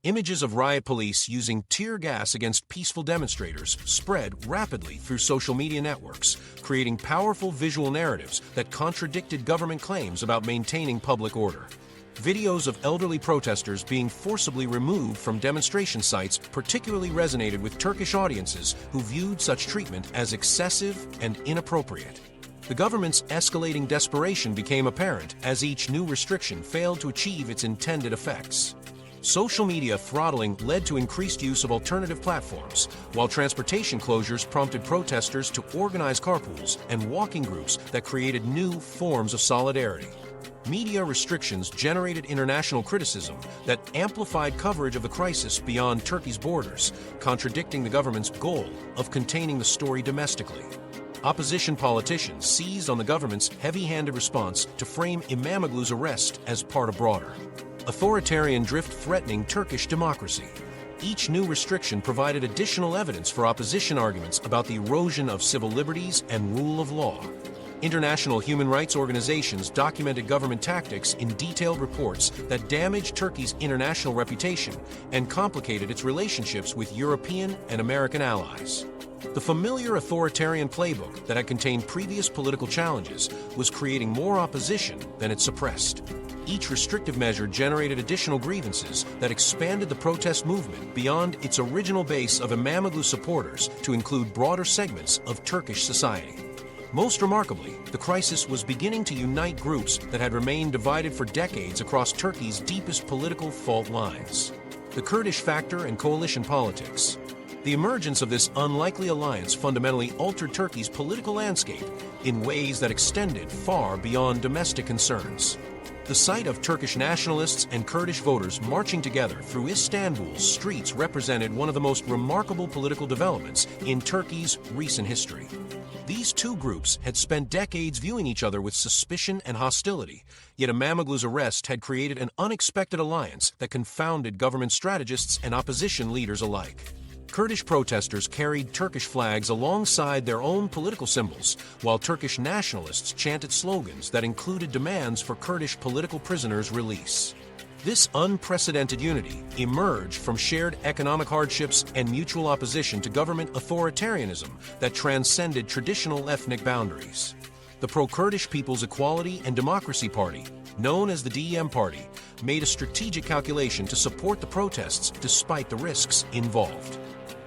Images of riot police using tear gas against peaceful demonstrators spread rapidly through social media networks, creating powerful visual narratives that contradicted government claims about maintaining public order. Videos of elderly protesters being forcibly removed from demonstration sites particularly resonated with Turkish audiences who viewed such treatment as excessive and inappropriate. The government's escalating desperation became apparent as each new restriction failed to achieve its intended effects. Social media throttling led to increased use of alternative platforms, while transportation closures prompted protesters to organize carpools and walking groups that created new forms of solidarity. Media restrictions generated international criticism that amplified coverage of the crisis beyond Turkey's borders, contradicting the government's goal of containing the story domestically. Opposition politicians seized on the government's heavy-handed response to frame Imamoglu's arrest as part of broader authoritarian drift threatening Turkish democracy. Each new restriction provided additional evidence for opposition arguments about the erosion of civil liberties and rule of law. International human rights organizations documented government tactics in detailed reports that damaged Turkey's international reputation and complicated its relationships with European and American allies. The familiar authoritarian playbook that had contained previous political challenges was creating more opposition than it suppressed. Each restrictive measure generated additional grievances that expanded the protest movement beyond its original base of Imamoglu supporters to include broader segments of Turkish society. Most remarkably, the crisis was beginning to unite groups that had remained divided for decades across Turkey's deepest political fault lines. The Kurdish factor and coalition politics. The emergence of this unlikely alliance fundamentally altered Turkey's political landscape in ways that extended far beyond domestic concerns. The sight of Turkish nationalists and Kurdish voters marching together through Istanbul's streets represented one of the most remarkable political developments in Turkey's recent history. These two groups had spent decades viewing each other with suspicion and hostility, yet Imamoglu's arrest had created an unexpected alliance that confounded government strategists and opposition leaders alike. Kurdish protesters carried Turkish flags alongside their own political symbols, while Turkish nationalists chanted slogans that included demands for Kurdish political prisoners' release. This unprecedented unity emerged from shared economic hardships and mutual opposition to government authoritarianism that transcended traditional ethnic boundaries. The pro-Kurdish People's Equality and Democracy Party, known as the DEM Party, made a strategic calculation to support the protests despite the risks involved.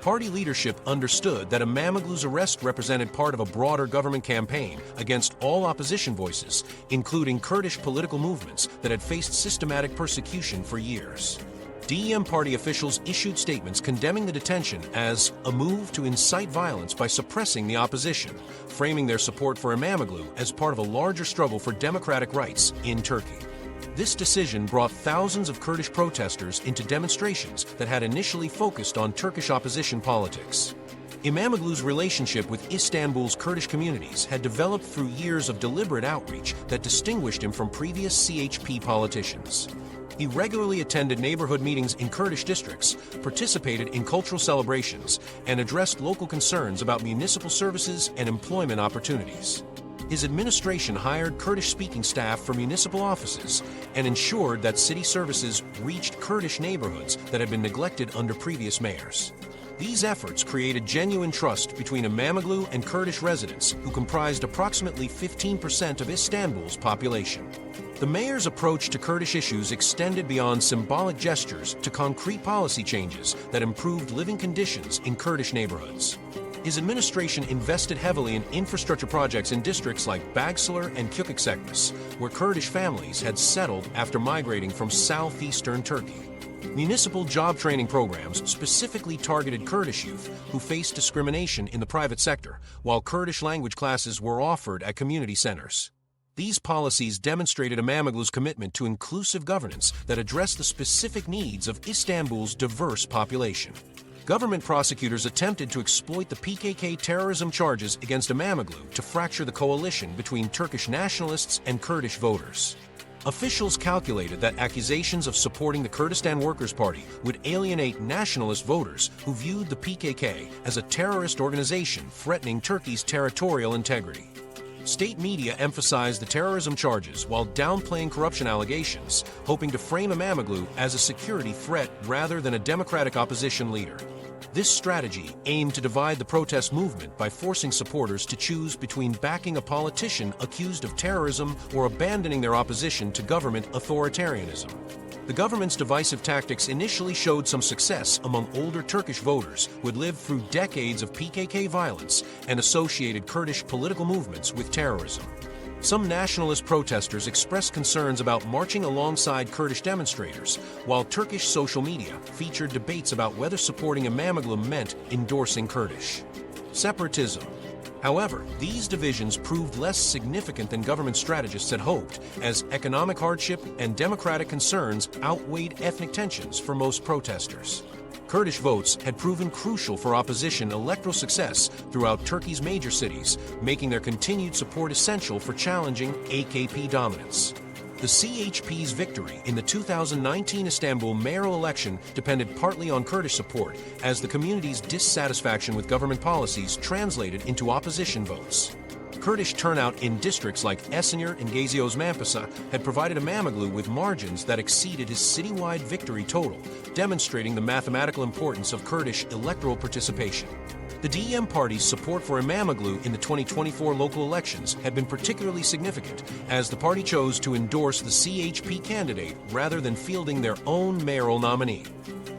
Party leadership understood that İmamoğlu's arrest represented part of a broader government campaign against all opposition voices, including Kurdish political movements that had faced systematic persecution for years. DEM party officials issued statements condemning the detention as a move to incite violence by suppressing the opposition, framing their support for İmamoğlu as part of a larger struggle for democratic rights in Turkey. This decision brought thousands of Kurdish protesters into demonstrations that had initially focused on Turkish opposition politics. İmamoğlu's relationship with Istanbul's Kurdish communities had developed through years of deliberate outreach that distinguished him from previous CHP politicians. He regularly attended neighborhood meetings in Kurdish districts, participated in cultural celebrations, and addressed local concerns about municipal services and employment opportunities. His administration hired Kurdish-speaking staff for municipal offices and ensured that city services reached Kurdish neighborhoods that had been neglected under previous mayors. These efforts created genuine trust between İmamoğlu and Kurdish residents, who comprised approximately 15% of Istanbul's population. The mayor's approach to Kurdish issues extended beyond symbolic gestures to concrete policy changes that improved living conditions in Kurdish neighborhoods. His administration invested heavily in infrastructure projects in districts like Bagsalar and Küçükçekmece, where Kurdish families had settled after migrating from southeastern Turkey. Municipal job training programs specifically targeted Kurdish youth who faced discrimination in the private sector, while Kurdish language classes were offered at community centers. These policies demonstrated İmamoğlu's commitment to inclusive governance that addressed the specific needs of Istanbul's diverse population. Government prosecutors attempted to exploit the PKK terrorism charges against İmamoğlu to fracture the coalition between Turkish nationalists and Kurdish voters. Officials calculated that accusations of supporting the Kurdistan Workers' Party would alienate nationalist voters who viewed the PKK as a terrorist organization threatening Turkey's territorial integrity. State media emphasized the terrorism charges while downplaying corruption allegations, hoping to frame İmamoğlu as a security threat rather than a democratic opposition leader. This strategy aimed to divide the protest movement by forcing supporters to choose between backing a politician accused of terrorism or abandoning their opposition to government authoritarianism. The government's divisive tactics initially showed some success among older Turkish voters who had lived through decades of PKK violence and associated Kurdish political movements with terrorism. Some nationalist protesters expressed concerns about marching alongside Kurdish demonstrators, while Turkish social media featured debates about whether supporting İmamoğlu meant endorsing Kurdish separatism. However, these divisions proved less significant than government strategists had hoped, as economic hardship and democratic concerns outweighed ethnic tensions for most protesters. Kurdish votes had proven crucial for opposition electoral success throughout Turkey's major cities, making their continued support essential for challenging AKP dominance. The CHP's victory in the 2019 Istanbul mayoral election depended partly on Kurdish support, as the community's dissatisfaction with government policies translated into opposition votes. Kurdish turnout in districts like Esenyurt and Gaziosmanpasa had provided İmamoğlu with margins that exceeded his citywide victory total, demonstrating the mathematical importance of Kurdish electoral participation. The DEM party's support for İmamoğlu in the 2024 local elections had been particularly significant, as the party chose to endorse the CHP candidate rather than fielding their own mayoral nominee.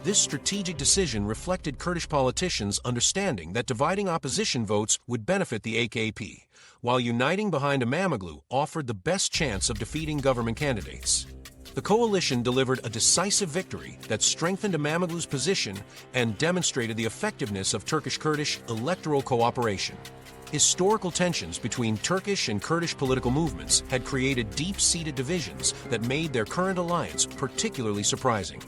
This strategic decision reflected Kurdish politicians' understanding that dividing opposition votes would benefit the AKP, while uniting behind İmamoğlu offered the best chance of defeating government candidates. The coalition delivered a decisive victory that strengthened İmamoğlu's position and demonstrated the effectiveness of Turkish-Kurdish electoral cooperation. Historical tensions between Turkish and Kurdish political movements had created deep-seated divisions that made their current alliance particularly surprising.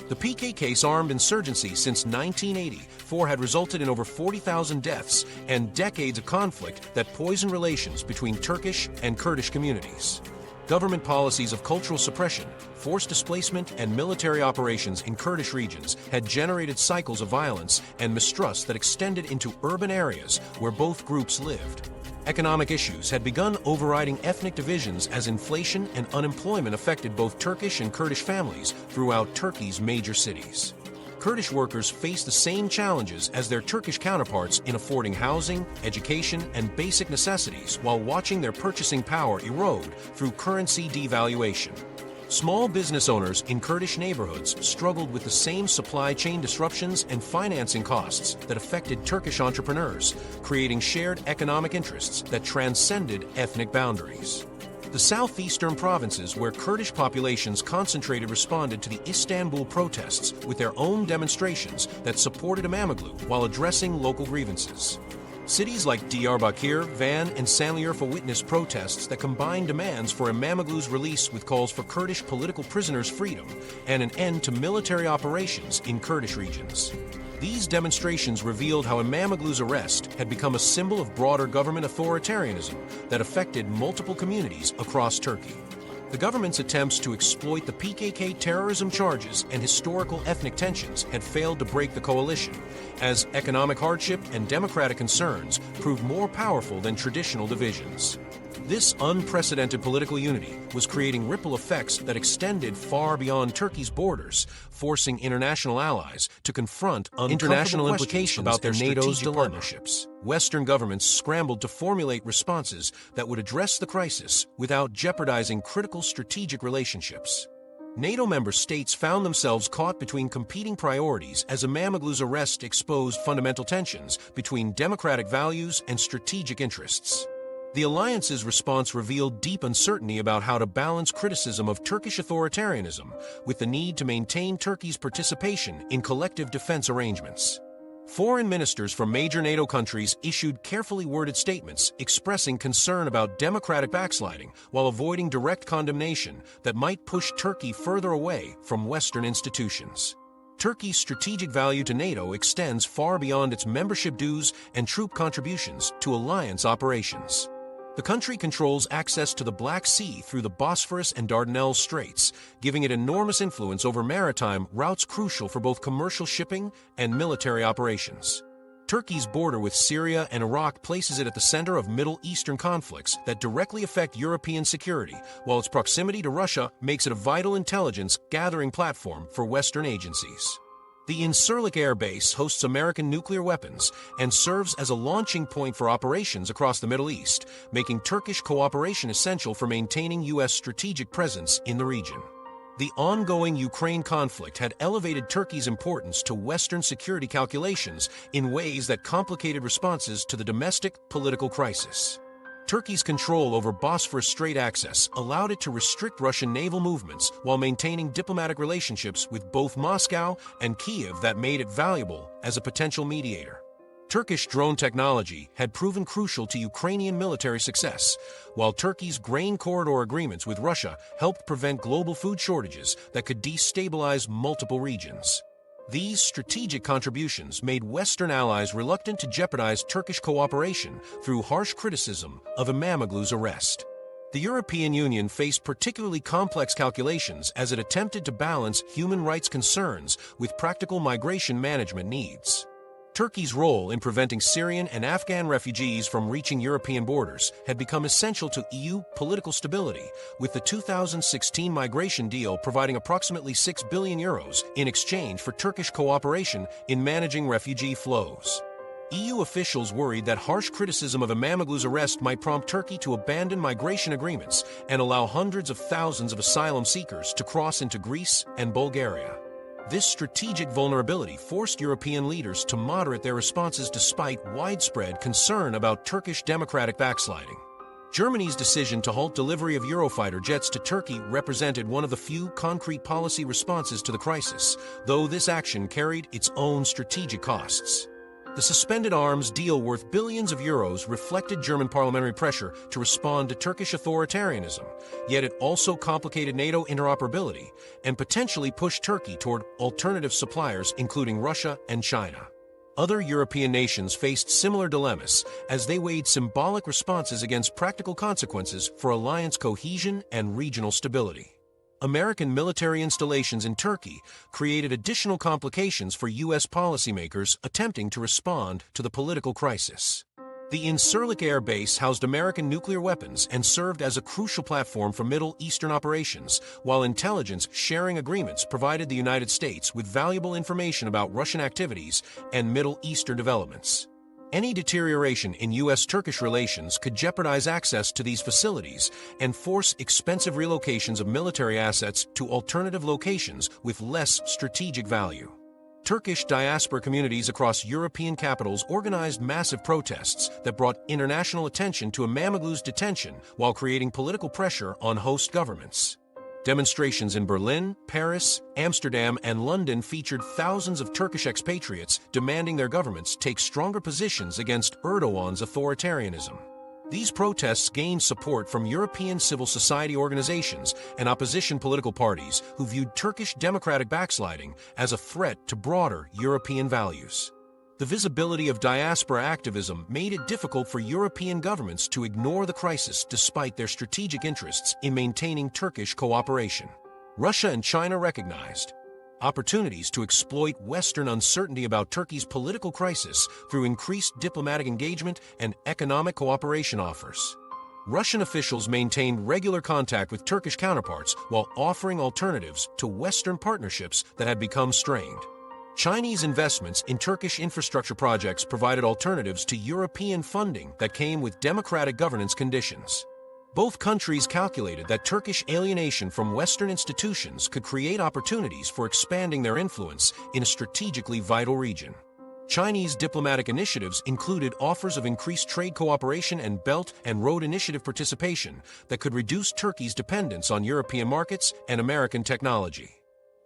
The PKK's armed insurgency since 1984 had resulted in over 40,000 deaths and decades of conflict that poisoned relations between Turkish and Kurdish communities. Government policies of cultural suppression, forced displacement, and military operations in Kurdish regions had generated cycles of violence and mistrust that extended into urban areas where both groups lived. Economic issues had begun overriding ethnic divisions as inflation and unemployment affected both Turkish and Kurdish families throughout Turkey's major cities. Kurdish workers faced the same challenges as their Turkish counterparts in affording housing, education, and basic necessities while watching their purchasing power erode through currency devaluation. Small business owners in Kurdish neighborhoods struggled with the same supply chain disruptions and financing costs that affected Turkish entrepreneurs, creating shared economic interests that transcended ethnic boundaries. The southeastern provinces where Kurdish populations concentrated responded to the Istanbul protests with their own demonstrations that supported imamoglu while addressing local grievances. Cities like Diyarbakir, Van, and Şanlıurfa witnessed protests that combined demands for imamoglu's release with calls for Kurdish political prisoners' freedom and an end to military operations in Kurdish regions. These demonstrations revealed how imamoglu's arrest had become a symbol of broader government authoritarianism that affected multiple communities across Turkey. The government's attempts to exploit the PKK terrorism charges and historical ethnic tensions had failed to break the coalition, as economic hardship and democratic concerns proved more powerful than traditional divisions. This unprecedented political unity was creating ripple effects that extended far beyond Turkey's borders, forcing international allies to confront international implications about their NATO's partnerships. Western governments scrambled to formulate responses that would address the crisis without jeopardizing critical strategic relationships. NATO member states found themselves caught between competing priorities as imamoglu's arrest exposed fundamental tensions between democratic values and strategic interests. The alliance's response revealed deep uncertainty about how to balance criticism of Turkish authoritarianism with the need to maintain Turkey's participation in collective defense arrangements. Foreign ministers from major NATO countries issued carefully worded statements expressing concern about democratic backsliding while avoiding direct condemnation that might push Turkey further away from Western institutions. Turkey's strategic value to NATO extends far beyond its membership dues and troop contributions to alliance operations. The country controls access to the Black Sea through the Bosphorus and Dardanelles Straits, giving it enormous influence over maritime routes crucial for both commercial shipping and military operations. Turkey's border with Syria and Iraq places it at the center of Middle Eastern conflicts that directly affect European security, while its proximity to Russia makes it a vital intelligence-gathering platform for Western agencies. The Incirlik Air Base hosts American nuclear weapons and serves as a launching point for operations across the Middle East, making Turkish cooperation essential for maintaining U.S. strategic presence in the region. The ongoing Ukraine conflict had elevated Turkey's importance to Western security calculations in ways that complicated responses to the domestic political crisis. Turkey's control over Bosphorus Strait access allowed it to restrict Russian naval movements while maintaining diplomatic relationships with both Moscow and Kyiv that made it valuable as a potential mediator. Turkish drone technology had proven crucial to Ukrainian military success, while Turkey's grain corridor agreements with Russia helped prevent global food shortages that could destabilize multiple regions. These strategic contributions made Western allies reluctant to jeopardize Turkish cooperation through harsh criticism of imamoglu's arrest. The European Union faced particularly complex calculations as it attempted to balance human rights concerns with practical migration management needs. Turkey's role in preventing Syrian and Afghan refugees from reaching European borders had become essential to EU political stability, with the 2016 migration deal providing approximately €6 billion in exchange for Turkish cooperation in managing refugee flows. EU officials worried that harsh criticism of imamoglu's arrest might prompt Turkey to abandon migration agreements and allow hundreds of thousands of asylum seekers to cross into Greece and Bulgaria. This strategic vulnerability forced European leaders to moderate their responses despite widespread concern about Turkish democratic backsliding. Germany's decision to halt delivery of Eurofighter jets to Turkey represented one of the few concrete policy responses to the crisis, though this action carried its own strategic costs. The suspended arms deal worth billions of euros reflected German parliamentary pressure to respond to Turkish authoritarianism, yet it also complicated NATO interoperability and potentially pushed Turkey toward alternative suppliers, including Russia and China. Other European nations faced similar dilemmas as they weighed symbolic responses against practical consequences for alliance cohesion and regional stability. American military installations in Turkey created additional complications for U.S. policymakers attempting to respond to the political crisis. The Incirlik Air Base housed American nuclear weapons and served as a crucial platform for Middle Eastern operations, while intelligence sharing agreements provided the United States with valuable information about Russian activities and Middle Eastern developments. Any deterioration in U.S.-Turkish relations could jeopardize access to these facilities and force expensive relocations of military assets to alternative locations with less strategic value. Turkish diaspora communities across European capitals organized massive protests that brought international attention to İmamoğlu's detention while creating political pressure on host governments. Demonstrations in Berlin, Paris, Amsterdam, and London featured thousands of Turkish expatriates demanding their governments take stronger positions against Erdogan's authoritarianism. These protests gained support from European civil society organizations and opposition political parties who viewed Turkish democratic backsliding as a threat to broader European values. The visibility of diaspora activism made it difficult for European governments to ignore the crisis despite their strategic interests in maintaining Turkish cooperation. Russia and China recognized opportunities to exploit Western uncertainty about Turkey's political crisis through increased diplomatic engagement and economic cooperation offers. Russian officials maintained regular contact with Turkish counterparts while offering alternatives to Western partnerships that had become strained. Chinese investments in Turkish infrastructure projects provided alternatives to European funding that came with democratic governance conditions. Both countries calculated that Turkish alienation from Western institutions could create opportunities for expanding their influence in a strategically vital region. Chinese diplomatic initiatives included offers of increased trade cooperation and Belt and Road Initiative participation that could reduce Turkey's dependence on European markets and American technology.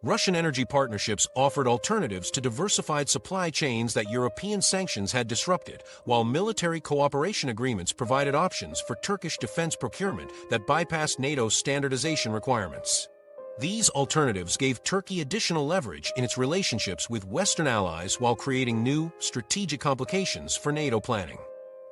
Russian energy partnerships offered alternatives to diversified supply chains that European sanctions had disrupted, while military cooperation agreements provided options for Turkish defense procurement that bypassed NATO's standardization requirements. These alternatives gave Turkey additional leverage in its relationships with Western allies while creating new, strategic complications for NATO planning.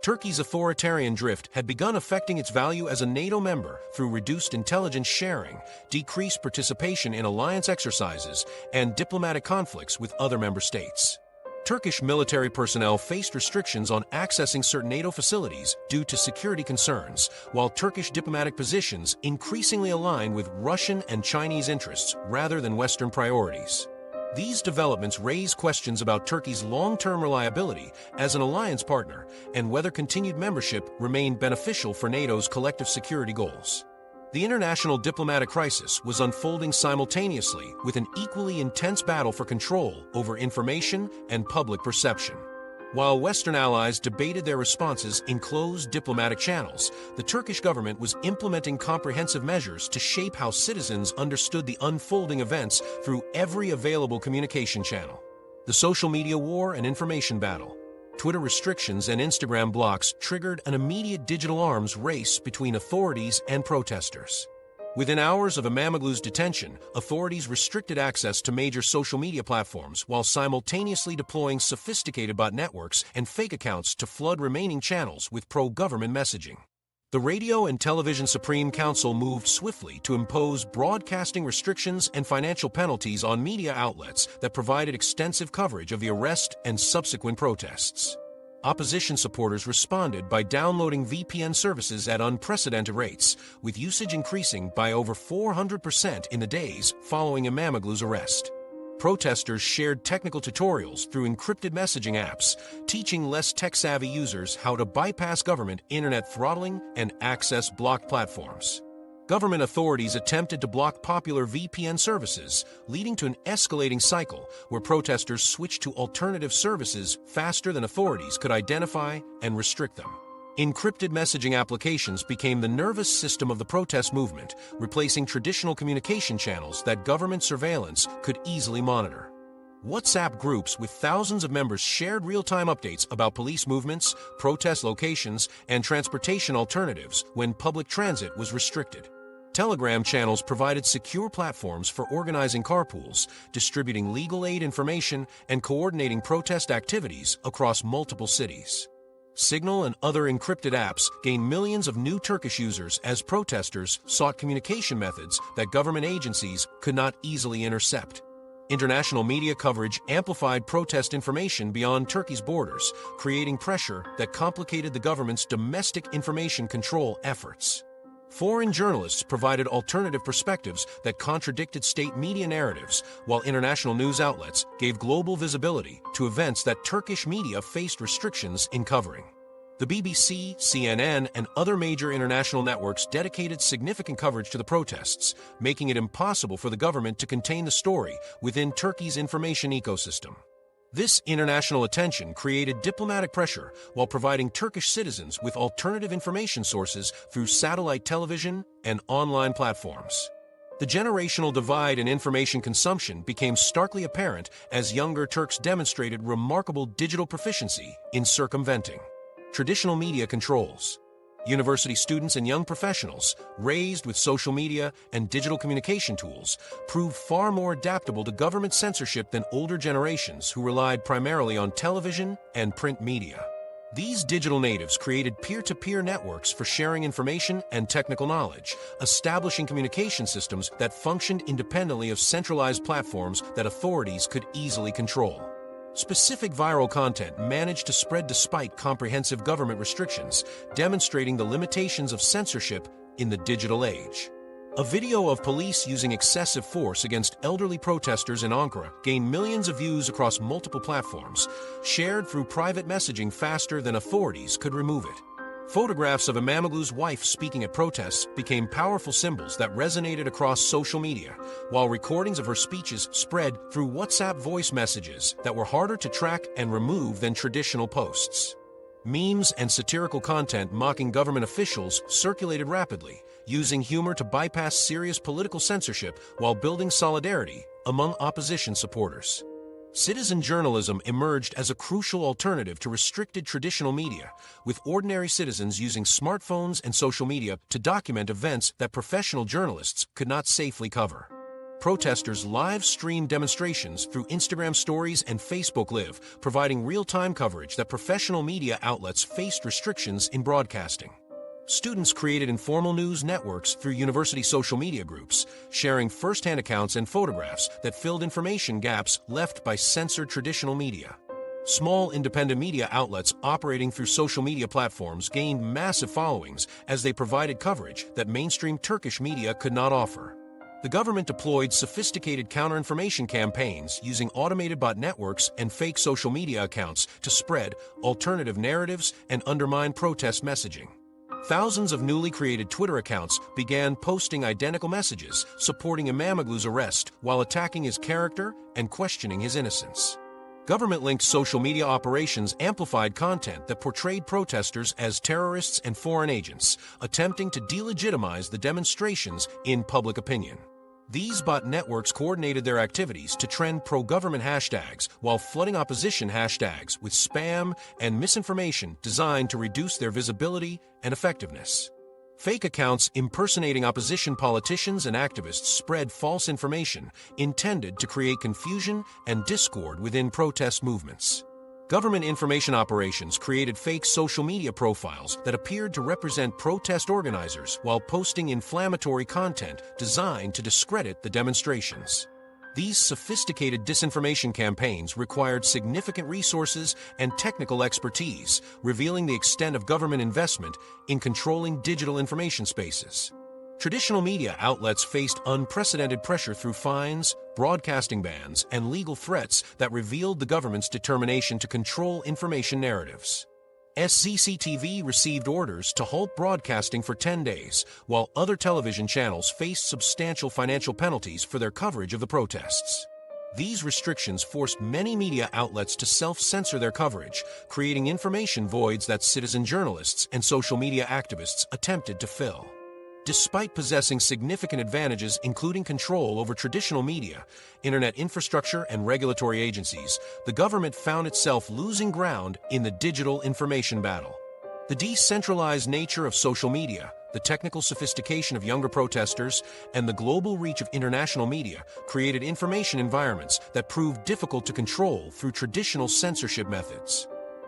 Turkey's authoritarian drift had begun affecting its value as a NATO member through reduced intelligence sharing, decreased participation in alliance exercises, and diplomatic conflicts with other member states. Turkish military personnel faced restrictions on accessing certain NATO facilities due to security concerns, while Turkish diplomatic positions increasingly aligned with Russian and Chinese interests rather than Western priorities. These developments raise questions about Turkey's long-term reliability as an alliance partner and whether continued membership remained beneficial for NATO's collective security goals. The international diplomatic crisis was unfolding simultaneously with an equally intense battle for control over information and public perception. While Western allies debated their responses in closed diplomatic channels, the Turkish government was implementing comprehensive measures to shape how citizens understood the unfolding events through every available communication channel. The social media war and information battle, Twitter restrictions and Instagram blocks triggered an immediate digital arms race between authorities and protesters. Within hours of İmamoğlu's detention, authorities restricted access to major social media platforms while simultaneously deploying sophisticated bot networks and fake accounts to flood remaining channels with pro-government messaging. The Radio and Television Supreme Council moved swiftly to impose broadcasting restrictions and financial penalties on media outlets that provided extensive coverage of the arrest and subsequent protests. Opposition supporters responded by downloading VPN services at unprecedented rates, with usage increasing by over 400% in the days following İmamoğlu's arrest. Protesters shared technical tutorials through encrypted messaging apps, teaching less tech-savvy users how to bypass government internet throttling and access blocked platforms. Government authorities attempted to block popular VPN services, leading to an escalating cycle where protesters switched to alternative services faster than authorities could identify and restrict them. Encrypted messaging applications became the nervous system of the protest movement, replacing traditional communication channels that government surveillance could easily monitor. WhatsApp groups with thousands of members shared real-time updates about police movements, protest locations, and transportation alternatives when public transit was restricted. Telegram channels provided secure platforms for organizing carpools, distributing legal aid information, and coordinating protest activities across multiple cities. Signal and other encrypted apps gained millions of new Turkish users as protesters sought communication methods that government agencies could not easily intercept. International media coverage amplified protest information beyond Turkey's borders, creating pressure that complicated the government's domestic information control efforts. Foreign journalists provided alternative perspectives that contradicted state media narratives, while international news outlets gave global visibility to events that Turkish media faced restrictions in covering. The BBC, CNN, and other major international networks dedicated significant coverage to the protests, making it impossible for the government to contain the story within Turkey's information ecosystem. This international attention created diplomatic pressure while providing Turkish citizens with alternative information sources through satellite television and online platforms. The generational divide in information consumption became starkly apparent as younger Turks demonstrated remarkable digital proficiency in circumventing traditional media controls. University students and young professionals, raised with social media and digital communication tools, proved far more adaptable to government censorship than older generations who relied primarily on television and print media. These digital natives created peer-to-peer networks for sharing information and technical knowledge, establishing communication systems that functioned independently of centralized platforms that authorities could easily control. Specific viral content managed to spread despite comprehensive government restrictions, demonstrating the limitations of censorship in the digital age. A video of police using excessive force against elderly protesters in Ankara gained millions of views across multiple platforms, shared through private messaging faster than authorities could remove it. Photographs of İmamoğlu's wife speaking at protests became powerful symbols that resonated across social media, while recordings of her speeches spread through WhatsApp voice messages that were harder to track and remove than traditional posts. Memes and satirical content mocking government officials circulated rapidly, using humor to bypass serious political censorship while building solidarity among opposition supporters. Citizen journalism emerged as a crucial alternative to restricted traditional media, with ordinary citizens using smartphones and social media to document events that professional journalists could not safely cover. Protesters live-streamed demonstrations through Instagram stories and Facebook Live, providing real-time coverage that professional media outlets faced restrictions in broadcasting. Students created informal news networks through university social media groups, sharing first-hand accounts and photographs that filled information gaps left by censored traditional media. Small independent media outlets operating through social media platforms gained massive followings as they provided coverage that mainstream Turkish media could not offer. The government deployed sophisticated counter-information campaigns using automated bot networks and fake social media accounts to spread alternative narratives and undermine protest messaging. Thousands of newly created Twitter accounts began posting identical messages supporting İmamoğlu's arrest while attacking his character and questioning his innocence. Government-linked social media operations amplified content that portrayed protesters as terrorists and foreign agents, attempting to delegitimize the demonstrations in public opinion. These bot networks coordinated their activities to trend pro-government hashtags while flooding opposition hashtags with spam and misinformation designed to reduce their visibility and effectiveness. Fake accounts impersonating opposition politicians and activists spread false information intended to create confusion and discord within protest movements. Government information operations created fake social media profiles that appeared to represent protest organizers while posting inflammatory content designed to discredit the demonstrations. These sophisticated disinformation campaigns required significant resources and technical expertise, revealing the extent of government investment in controlling digital information spaces. Traditional media outlets faced unprecedented pressure through fines, broadcasting bans, and legal threats that revealed the government's determination to control information narratives. SCCTV received orders to halt broadcasting for 10 days, while other television channels faced substantial financial penalties for their coverage of the protests. These restrictions forced many media outlets to self-censor their coverage, creating information voids that citizen journalists and social media activists attempted to fill. Despite possessing significant advantages including control over traditional media, internet infrastructure, and regulatory agencies, the government found itself losing ground in the digital information battle. The decentralized nature of social media, the technical sophistication of younger protesters, and the global reach of international media created information environments that proved difficult to control through traditional censorship methods.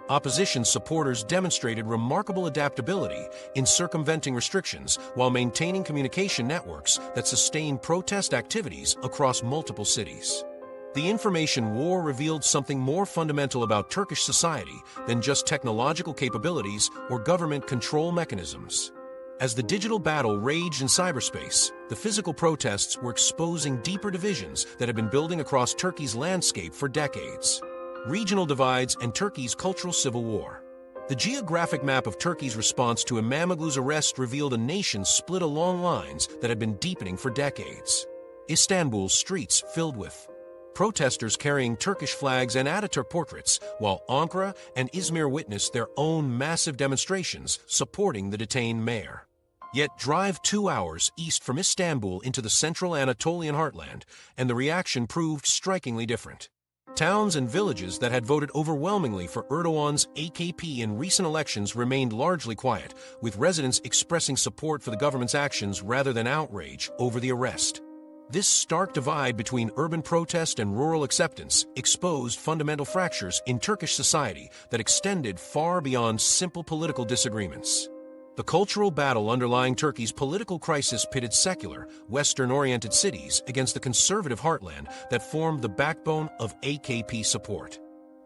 Opposition supporters demonstrated remarkable adaptability in circumventing restrictions while maintaining communication networks that sustained protest activities across multiple cities. The information war revealed something more fundamental about Turkish society than just technological capabilities or government control mechanisms. As the digital battle raged in cyberspace, the physical protests were exposing deeper divisions that had been building across Turkey's landscape for decades. Regional divides and Turkey's cultural civil war. The geographic map of Turkey's response to Imamoglu's arrest revealed a nation split along lines that had been deepening for decades. Istanbul's streets filled with protesters carrying Turkish flags and Ataturk portraits, while Ankara and Izmir witnessed their own massive demonstrations supporting the detained mayor. Yet drive 2 hours east from Istanbul into the central Anatolian heartland, and the reaction proved strikingly different. Towns and villages that had voted overwhelmingly for Erdogan's AKP in recent elections remained largely quiet, with residents expressing support for the government's actions rather than outrage over the arrest. This stark divide between urban protest and rural acceptance exposed fundamental fractures in Turkish society that extended far beyond simple political disagreements. The cultural battle underlying Turkey's political crisis pitted secular, Western-oriented cities against the conservative heartland that formed the backbone of AKP support.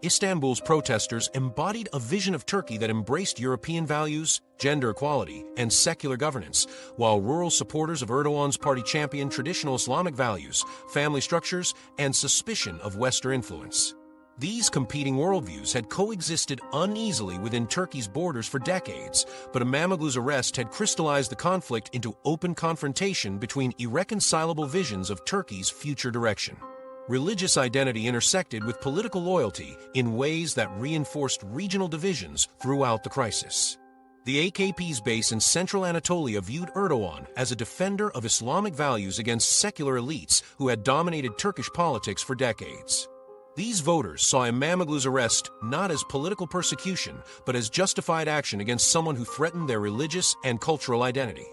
Istanbul's protesters embodied a vision of Turkey that embraced European values, gender equality, and secular governance, while rural supporters of Erdogan's party championed traditional Islamic values, family structures, and suspicion of Western influence. These competing worldviews had coexisted uneasily within Turkey's borders for decades, but Imamoglu's arrest had crystallized the conflict into open confrontation between irreconcilable visions of Turkey's future direction. Religious identity intersected with political loyalty in ways that reinforced regional divisions throughout the crisis. The AKP's base in central Anatolia viewed Erdogan as a defender of Islamic values against secular elites who had dominated Turkish politics for decades. These voters saw Imamoglu's arrest not as political persecution, but as justified action against someone who threatened their religious and cultural identity.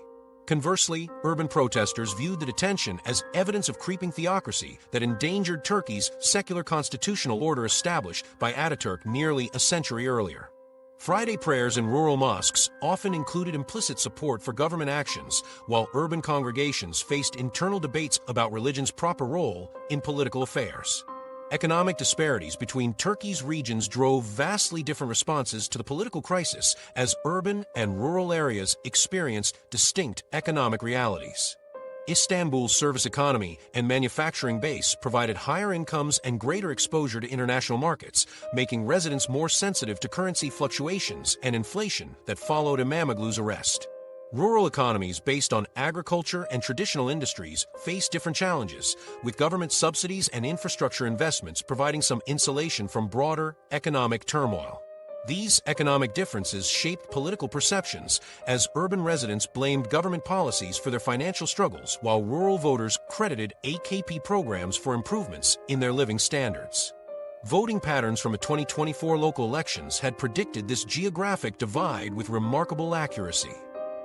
Conversely, urban protesters viewed the detention as evidence of creeping theocracy that endangered Turkey's secular constitutional order established by Ataturk nearly a century earlier. Friday prayers in rural mosques often included implicit support for government actions, while urban congregations faced internal debates about religion's proper role in political affairs. Economic disparities between Turkey's regions drove vastly different responses to the political crisis as urban and rural areas experienced distinct economic realities. Istanbul's service economy and manufacturing base provided higher incomes and greater exposure to international markets, making residents more sensitive to currency fluctuations and inflation that followed Imamoglu's arrest. Rural economies based on agriculture and traditional industries face different challenges, with government subsidies and infrastructure investments providing some insulation from broader economic turmoil. These economic differences shaped political perceptions, as urban residents blamed government policies for their financial struggles, while rural voters credited AKP programs for improvements in their living standards. Voting patterns from the 2024 local elections had predicted this geographic divide with remarkable accuracy.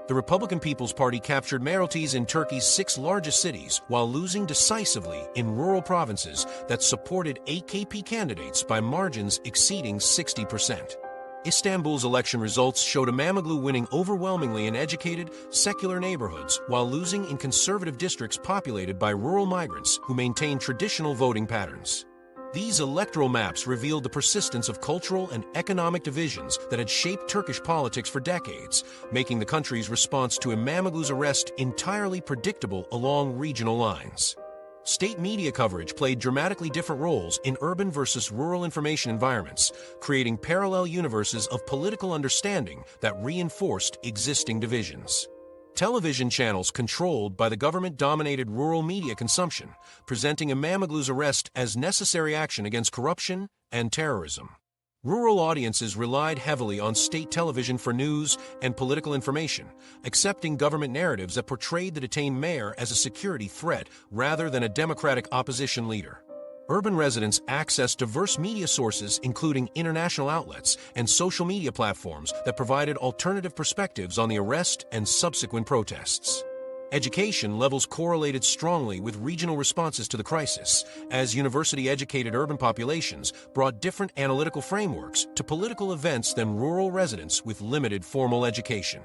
The Republican People's Party captured mayoralties in Turkey's 6 largest cities while losing decisively in rural provinces that supported AKP candidates by margins exceeding 60%. Istanbul's election results showed Imamoglu winning overwhelmingly in educated, secular neighborhoods while losing in conservative districts populated by rural migrants who maintained traditional voting patterns. These electoral maps revealed the persistence of cultural and economic divisions that had shaped Turkish politics for decades, making the country's response to Imamoglu's arrest entirely predictable along regional lines. State media coverage played dramatically different roles in urban versus rural information environments, creating parallel universes of political understanding that reinforced existing divisions. Television channels controlled by the government-dominated rural media consumption, presenting Imamoglu's arrest as necessary action against corruption and terrorism. Rural audiences relied heavily on state television for news and political information, accepting government narratives that portrayed the detained mayor as a security threat rather than a democratic opposition leader. Urban residents accessed diverse media sources, including international outlets and social media platforms that provided alternative perspectives on the arrest and subsequent protests. Education levels correlated strongly with regional responses to the crisis, as university-educated urban populations brought different analytical frameworks to political events than rural residents with limited formal education.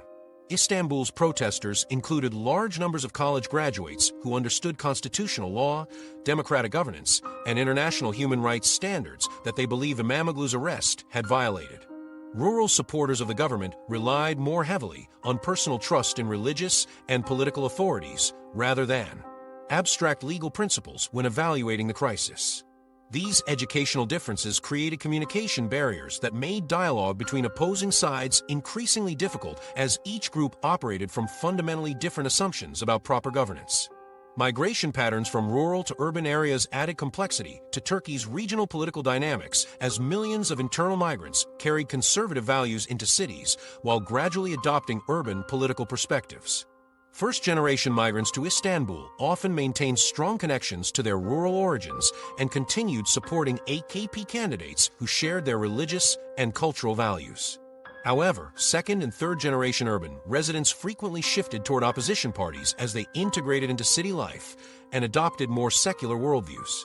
Istanbul's protesters included large numbers of college graduates who understood constitutional law, democratic governance, and international human rights standards that they believe Imamoglu's arrest had violated. Rural supporters of the government relied more heavily on personal trust in religious and political authorities rather than abstract legal principles when evaluating the crisis. These educational differences created communication barriers that made dialogue between opposing sides increasingly difficult as each group operated from fundamentally different assumptions about proper governance. Migration patterns from rural to urban areas added complexity to Turkey's regional political dynamics as millions of internal migrants carried conservative values into cities while gradually adopting urban political perspectives. First-generation migrants to Istanbul often maintained strong connections to their rural origins and continued supporting AKP candidates who shared their religious and cultural values. However, second- and third-generation urban residents frequently shifted toward opposition parties as they integrated into city life and adopted more secular worldviews.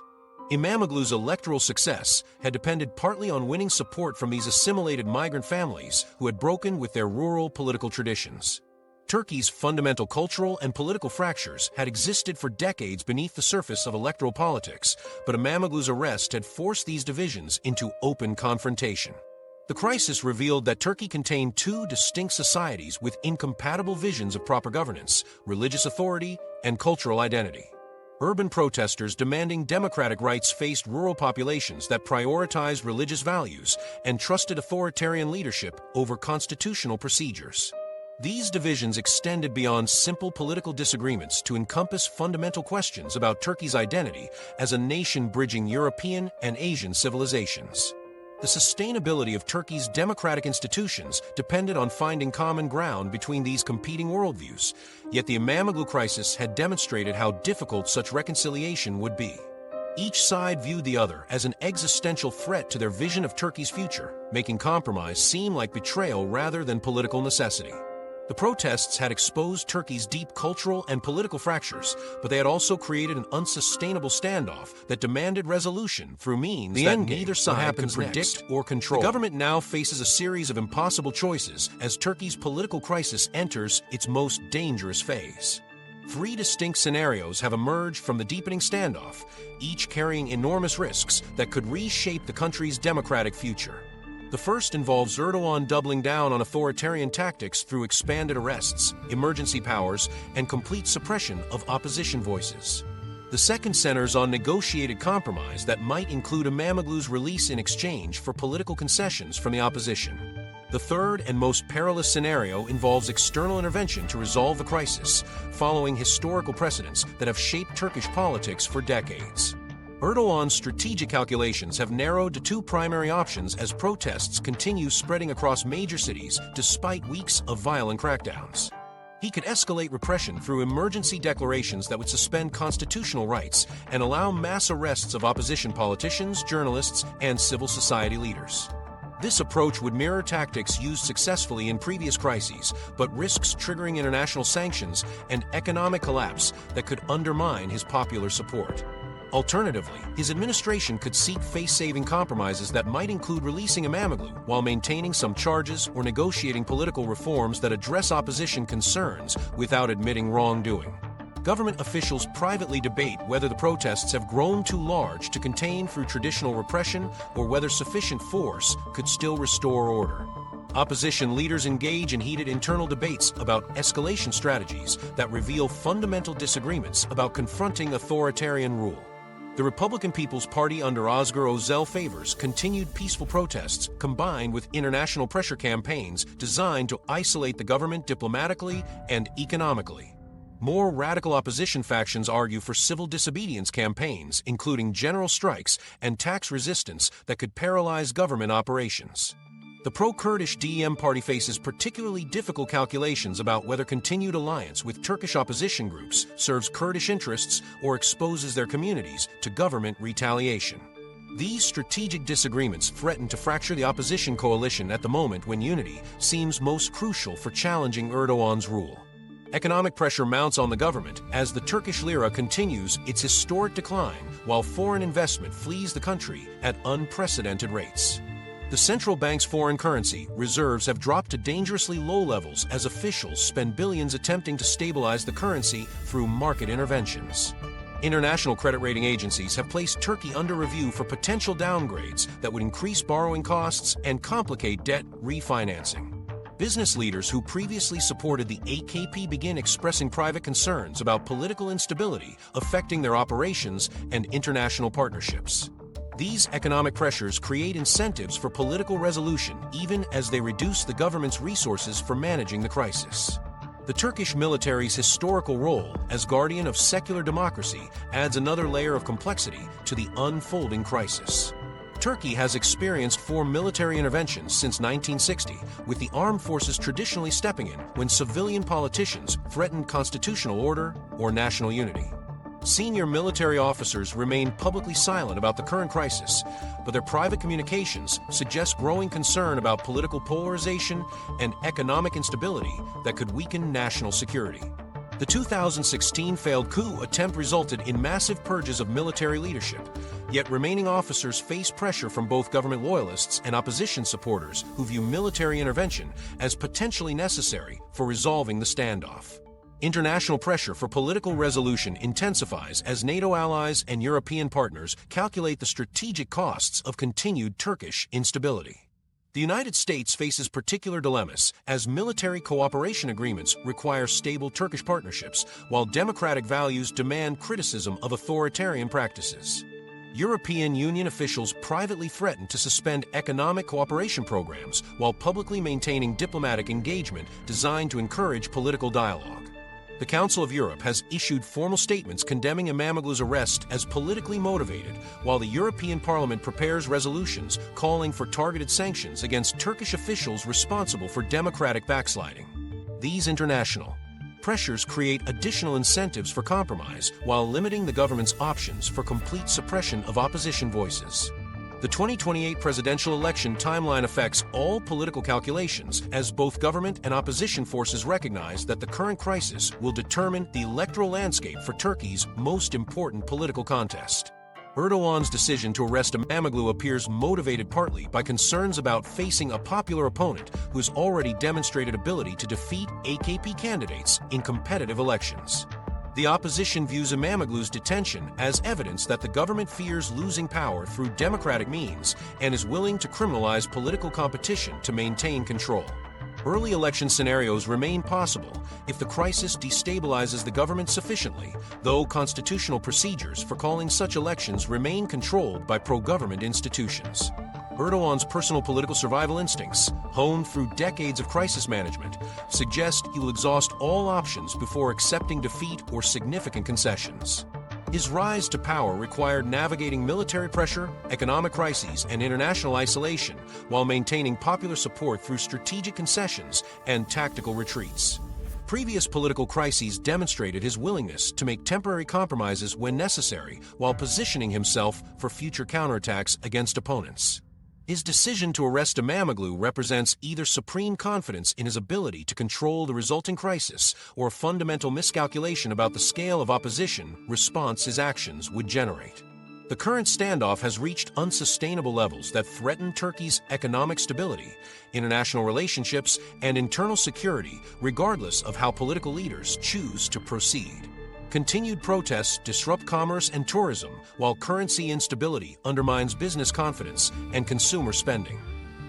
İmamoğlu's electoral success had depended partly on winning support from these assimilated migrant families who had broken with their rural political traditions. Turkey's fundamental cultural and political fractures had existed for decades beneath the surface of electoral politics, but İmamoğlu's arrest had forced these divisions into open confrontation. The crisis revealed that Turkey contained two distinct societies with incompatible visions of proper governance, religious authority, and cultural identity. Urban protesters demanding democratic rights faced rural populations that prioritized religious values and trusted authoritarian leadership over constitutional procedures. These divisions extended beyond simple political disagreements to encompass fundamental questions about Turkey's identity as a nation bridging European and Asian civilizations. The sustainability of Turkey's democratic institutions depended on finding common ground between these competing worldviews, yet the İmamoğlu crisis had demonstrated how difficult such reconciliation would be. Each side viewed the other as an existential threat to their vision of Turkey's future, making compromise seem like betrayal rather than political necessity. The protests had exposed Turkey's deep cultural and political fractures, but they had also created an unsustainable standoff that demanded resolution through means that neither side could predict or control. The government now faces a series of impossible choices as Turkey's political crisis enters its most dangerous phase. Three distinct scenarios have emerged from the deepening standoff, each carrying enormous risks that could reshape the country's democratic future. The first involves Erdoğan doubling down on authoritarian tactics through expanded arrests, emergency powers, and complete suppression of opposition voices. The second centers on negotiated compromise that might include İmamoğlu's release in exchange for political concessions from the opposition. The third and most perilous scenario involves external intervention to resolve the crisis, following historical precedents that have shaped Turkish politics for decades. Erdoğan's strategic calculations have narrowed to two primary options as protests continue spreading across major cities despite weeks of violent crackdowns. He could escalate repression through emergency declarations that would suspend constitutional rights and allow mass arrests of opposition politicians, journalists, and civil society leaders. This approach would mirror tactics used successfully in previous crises, but risks triggering international sanctions and economic collapse that could undermine his popular support. Alternatively, his administration could seek face-saving compromises that might include releasing İmamoğlu while maintaining some charges or negotiating political reforms that address opposition concerns without admitting wrongdoing. Government officials privately debate whether the protests have grown too large to contain through traditional repression or whether sufficient force could still restore order. Opposition leaders engage in heated internal debates about escalation strategies that reveal fundamental disagreements about confronting authoritarian rule. The Republican People's Party under Özgür Özel favors continued peaceful protests combined with international pressure campaigns designed to isolate the government diplomatically and economically. More radical opposition factions argue for civil disobedience campaigns, including general strikes and tax resistance that could paralyze government operations. The pro-Kurdish DEM party faces particularly difficult calculations about whether continued alliance with Turkish opposition groups serves Kurdish interests or exposes their communities to government retaliation. These strategic disagreements threaten to fracture the opposition coalition at the moment when unity seems most crucial for challenging Erdoğan's rule. Economic pressure mounts on the government as the Turkish lira continues its historic decline while foreign investment flees the country at unprecedented rates. The central bank's foreign currency reserves have dropped to dangerously low levels as officials spend billions attempting to stabilize the currency through market interventions. International credit rating agencies have placed Turkey under review for potential downgrades that would increase borrowing costs and complicate debt refinancing. Business leaders who previously supported the AKP begin expressing private concerns about political instability affecting their operations and international partnerships. These economic pressures create incentives for political resolution even as they reduce the government's resources for managing the crisis. The Turkish military's historical role as guardian of secular democracy adds another layer of complexity to the unfolding crisis. Turkey has experienced 4 military interventions since 1960, with the armed forces traditionally stepping in when civilian politicians threatened constitutional order or national unity. Senior military officers remain publicly silent about the current crisis, but their private communications suggest growing concern about political polarization and economic instability that could weaken national security. The 2016 failed coup attempt resulted in massive purges of military leadership, yet remaining officers face pressure from both government loyalists and opposition supporters who view military intervention as potentially necessary for resolving the standoff. International pressure for political resolution intensifies as NATO allies and European partners calculate the strategic costs of continued Turkish instability. The United States faces particular dilemmas as military cooperation agreements require stable Turkish partnerships, while democratic values demand criticism of authoritarian practices. European Union officials privately threaten to suspend economic cooperation programs while publicly maintaining diplomatic engagement designed to encourage political dialogue. The Council of Europe has issued formal statements condemning İmamoğlu's arrest as politically motivated, while the European Parliament prepares resolutions calling for targeted sanctions against Turkish officials responsible for democratic backsliding. These international pressures create additional incentives for compromise while limiting the government's options for complete suppression of opposition voices. The 2028 presidential election timeline affects all political calculations as both government and opposition forces recognize that the current crisis will determine the electoral landscape for Turkey's most important political contest. Erdogan's decision to arrest İmamoğlu appears motivated partly by concerns about facing a popular opponent who has already demonstrated ability to defeat AKP candidates in competitive elections. The opposition views İmamoğlu's detention as evidence that the government fears losing power through democratic means and is willing to criminalize political competition to maintain control. Early election scenarios remain possible if the crisis destabilizes the government sufficiently, though constitutional procedures for calling such elections remain controlled by pro-government institutions. Erdogan's personal political survival instincts, honed through decades of crisis management, suggest he will exhaust all options before accepting defeat or significant concessions. His rise to power required navigating military pressure, economic crises, and international isolation, while maintaining popular support through strategic concessions and tactical retreats. Previous political crises demonstrated his willingness to make temporary compromises when necessary, while positioning himself for future counterattacks against opponents. His decision to arrest İmamoğlu represents either supreme confidence in his ability to control the resulting crisis or a fundamental miscalculation about the scale of opposition response his actions would generate. The current standoff has reached unsustainable levels that threaten Turkey's economic stability, international relationships, and internal security, regardless of how political leaders choose to proceed. Continued protests disrupt commerce and tourism, while currency instability undermines business confidence and consumer spending.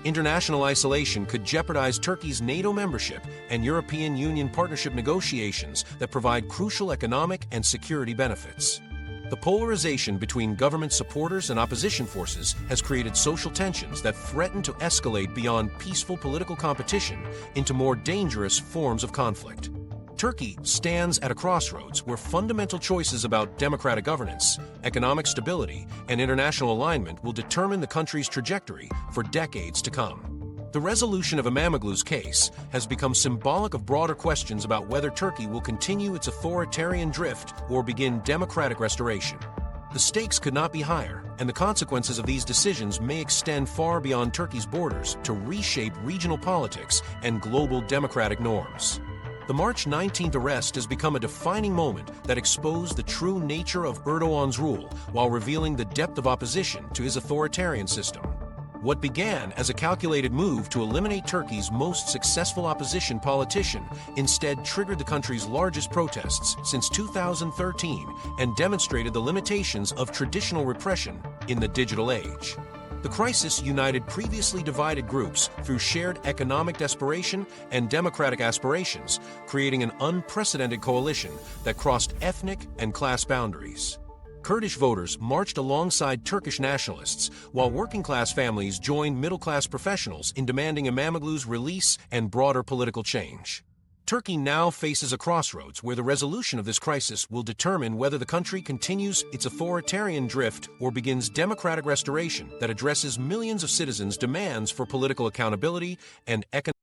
International isolation could jeopardize Turkey's NATO membership and European Union partnership negotiations that provide crucial economic and security benefits. The polarization between government supporters and opposition forces has created social tensions that threaten to escalate beyond peaceful political competition into more dangerous forms of conflict. Turkey stands at a crossroads where fundamental choices about democratic governance, economic stability, and international alignment will determine the country's trajectory for decades to come. The resolution of İmamoğlu's case has become symbolic of broader questions about whether Turkey will continue its authoritarian drift or begin democratic restoration. The stakes could not be higher, and the consequences of these decisions may extend far beyond Turkey's borders to reshape regional politics and global democratic norms. The March 19th arrest has become a defining moment that exposed the true nature of Erdogan's rule while revealing the depth of opposition to his authoritarian system. What began as a calculated move to eliminate Turkey's most successful opposition politician instead triggered the country's largest protests since 2013 and demonstrated the limitations of traditional repression in the digital age. The crisis united previously divided groups through shared economic desperation and democratic aspirations, creating an unprecedented coalition that crossed ethnic and class boundaries. Kurdish voters marched alongside Turkish nationalists, while working-class families joined middle-class professionals in demanding İmamoğlu's release and broader political change. Turkey now faces a crossroads where the resolution of this crisis will determine whether the country continues its authoritarian drift or begins democratic restoration that addresses millions of citizens' demands for political accountability and economic